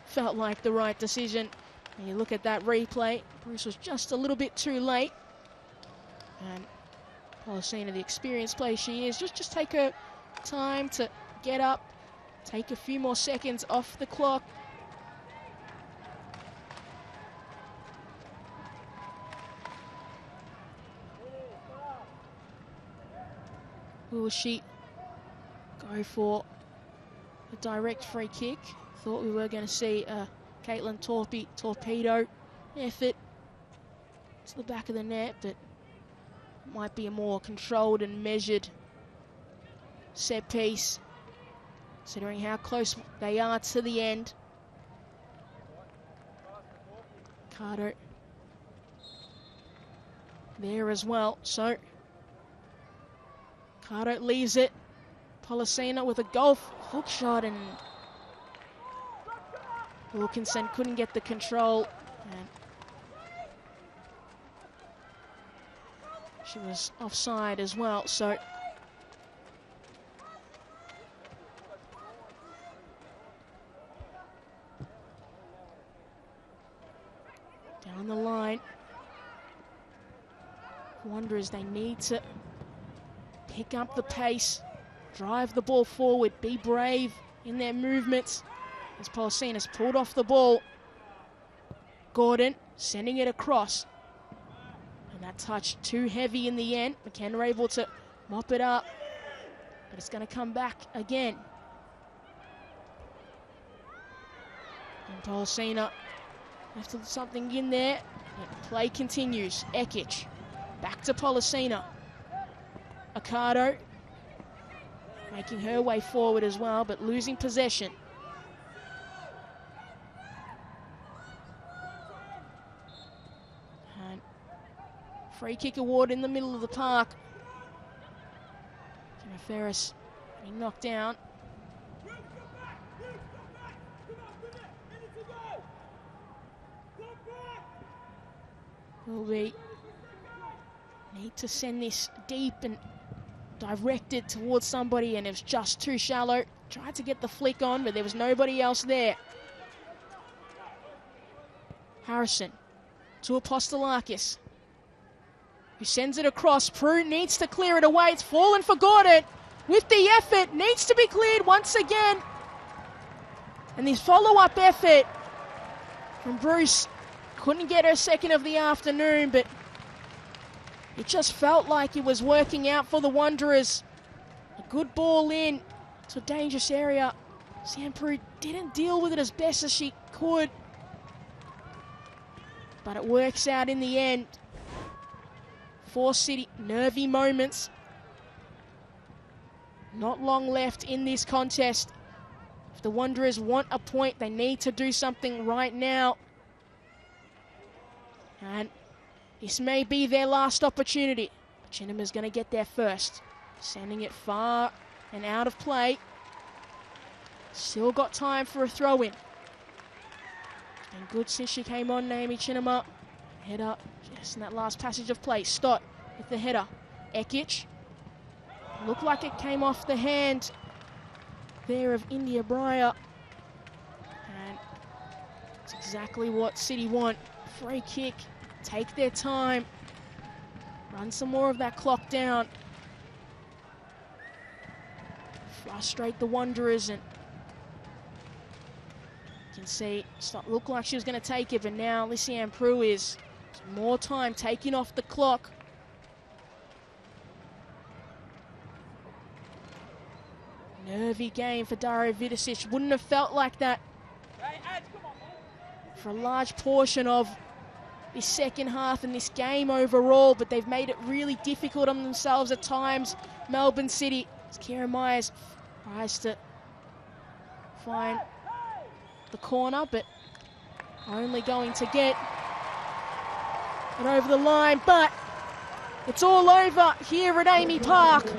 S1: felt like the right decision. And you look at that replay, Bruce was just a little bit too late. And Polisina, the experienced player she is, just take her time to get up, take a few more seconds off the clock. Will she go for a direct free kick? Thought we were going to see a Caitlin torpedo effort to the back of the net, but might be a more controlled and measured set piece, considering how close they are to the end. Carter there as well, so Carter leaves it. Polisina with a golf hook shot, and Wilkinson couldn't get the control, and she was offside as well, so down the line. Wanderers, they need to pick up the pace, drive the ball forward, be brave in their movements. As Polisina's pulled off the ball. Gordon sending it across. And that touch too heavy in the end. McKenna able to mop it up, but it's going to come back again. And Polisina left something in there. And play continues. Ekic back to Polisina. Accardo making her way forward as well, but losing possession. And free kick award in the middle of the park. Gemma Ferris being knocked down. Will we need to send this deep and direct it towards somebody, and it was just too shallow. Tried to get the flick on, but there was nobody else there. Harrison to Apostolakis, who sends it across. Prue needs to clear it away. It's fallen for Gordon with the effort. Needs to be cleared once again. And this follow-up effort from Bruce. Couldn't get her second of the afternoon, but it just felt like it was working out for the Wanderers. A good ball in to a dangerous area. Sam Prue didn't deal with it as best as she could, but it works out in the end. For City, nervy moments. Not long left in this contest. If the Wanderers want a point, they need to do something right now. And this may be their last opportunity. Chinema's going to get there first. Sending it far and out of play. Still got time for a throw-in. And good since she came on, Naomi Chinema. Header, just in that last passage of play. Stott with the header. Ekic. Looked like it came off the hand there of India Breyer. And it's exactly what City want. Free kick. Take their time. Run some more of that clock down. Frustrate the Wanderers, and you can see it looked like she was going to take it, but now Lysiane Prue is. More time taking off the clock. Nervy game for Dario Vidicic. Wouldn't have felt like that for a large portion of this second half and this game overall, but they've made it really difficult on themselves at times. Melbourne City, As Kieran Myers tries to find the corner, but only going to get it over the line. But it's all over here at Amy Park.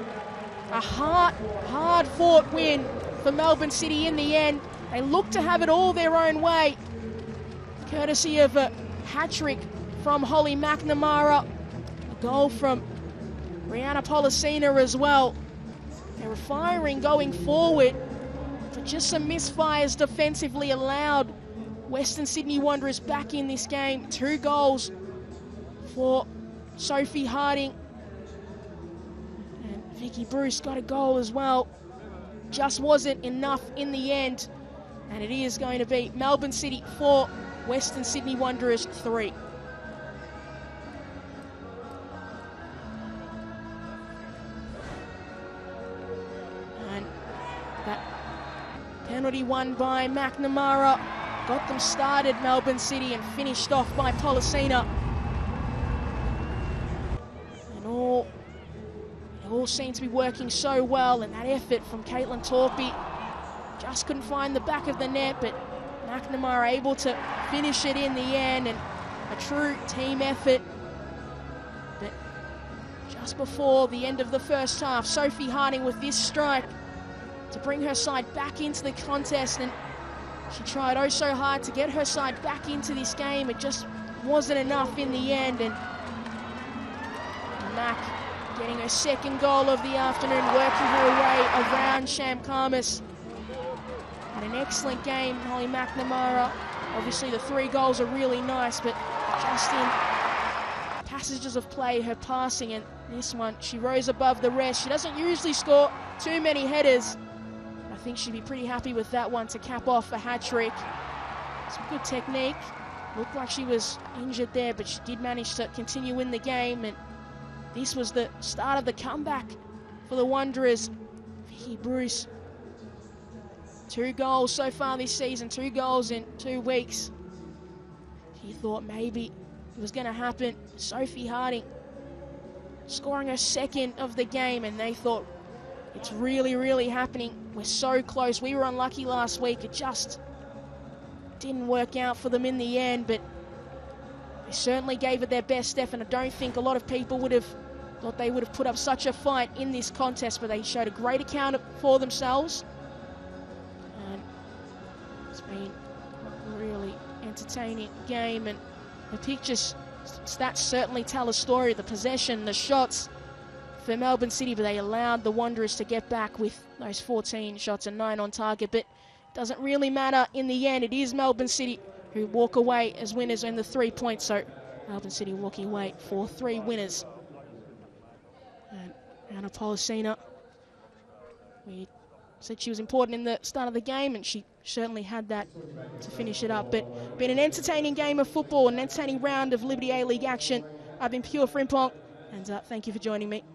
S1: A hard-fought win for Melbourne City in the end. They look to have it all their own way, courtesy of a hat-trick from Holly McNamara, a goal from Brianna Policina as well. They were firing going forward, but just some misfires defensively allowed Western Sydney Wanderers back in this game. 2 goals for Sophie Harding. And Vicky Bruce got a goal as well. Just wasn't enough in the end. And it is going to be Melbourne City 4, Western Sydney Wanderers 3. And that penalty won by McNamara got them started, Melbourne City, and finished off by Policina. And it all seemed to be working so well, and that effort from Caitlin Torpy just couldn't find the back of the net, but McNamara able to finish it in the end, and a true team effort. But just before the end of the first half, Sophie Harding with this strike to bring her side back into the contest, and she tried oh so hard to get her side back into this game. It just wasn't enough in the end, and Mac getting her second goal of the afternoon, working her way around Sham Khamis. Had an excellent game, Holly McNamara. Obviously the 3 goals are really nice, but just in passages of play, her passing, and this one, she rose above the rest. She doesn't usually score too many headers. I think she'd be pretty happy with that one to cap off a hat-trick. Some good technique. Looked like she was injured there, but she did manage to continue in the game, and this was the start of the comeback for the Wanderers. Vicky Bruce, 2 goals so far this season, 2 goals in 2 weeks. He thought maybe it was going to happen. Sophie Harding scoring her second of the game, and they thought, it's really, really happening. We're so close. We were unlucky last week. It just didn't work out for them in the end, but they certainly gave it their best, Steph, and I don't think a lot of people would have thought they would have put up such a fight in this contest, but they showed a great account for themselves. And it's been a really entertaining game, and the pictures, stats certainly tell a story. The possession, the shots for Melbourne City, but they allowed the Wanderers to get back with those 14 shots and 9 on target. But it doesn't really matter in the end. It is Melbourne City who walk away as winners in the 3 points. So Melbourne City walking away for 3 winners. And Anna Policina, we said she was important in the start of the game, and she certainly had that to finish it up. But been an entertaining game of football, an entertaining round of Liberty A-League action. I've been Pure Frimpong, and thank you for joining me.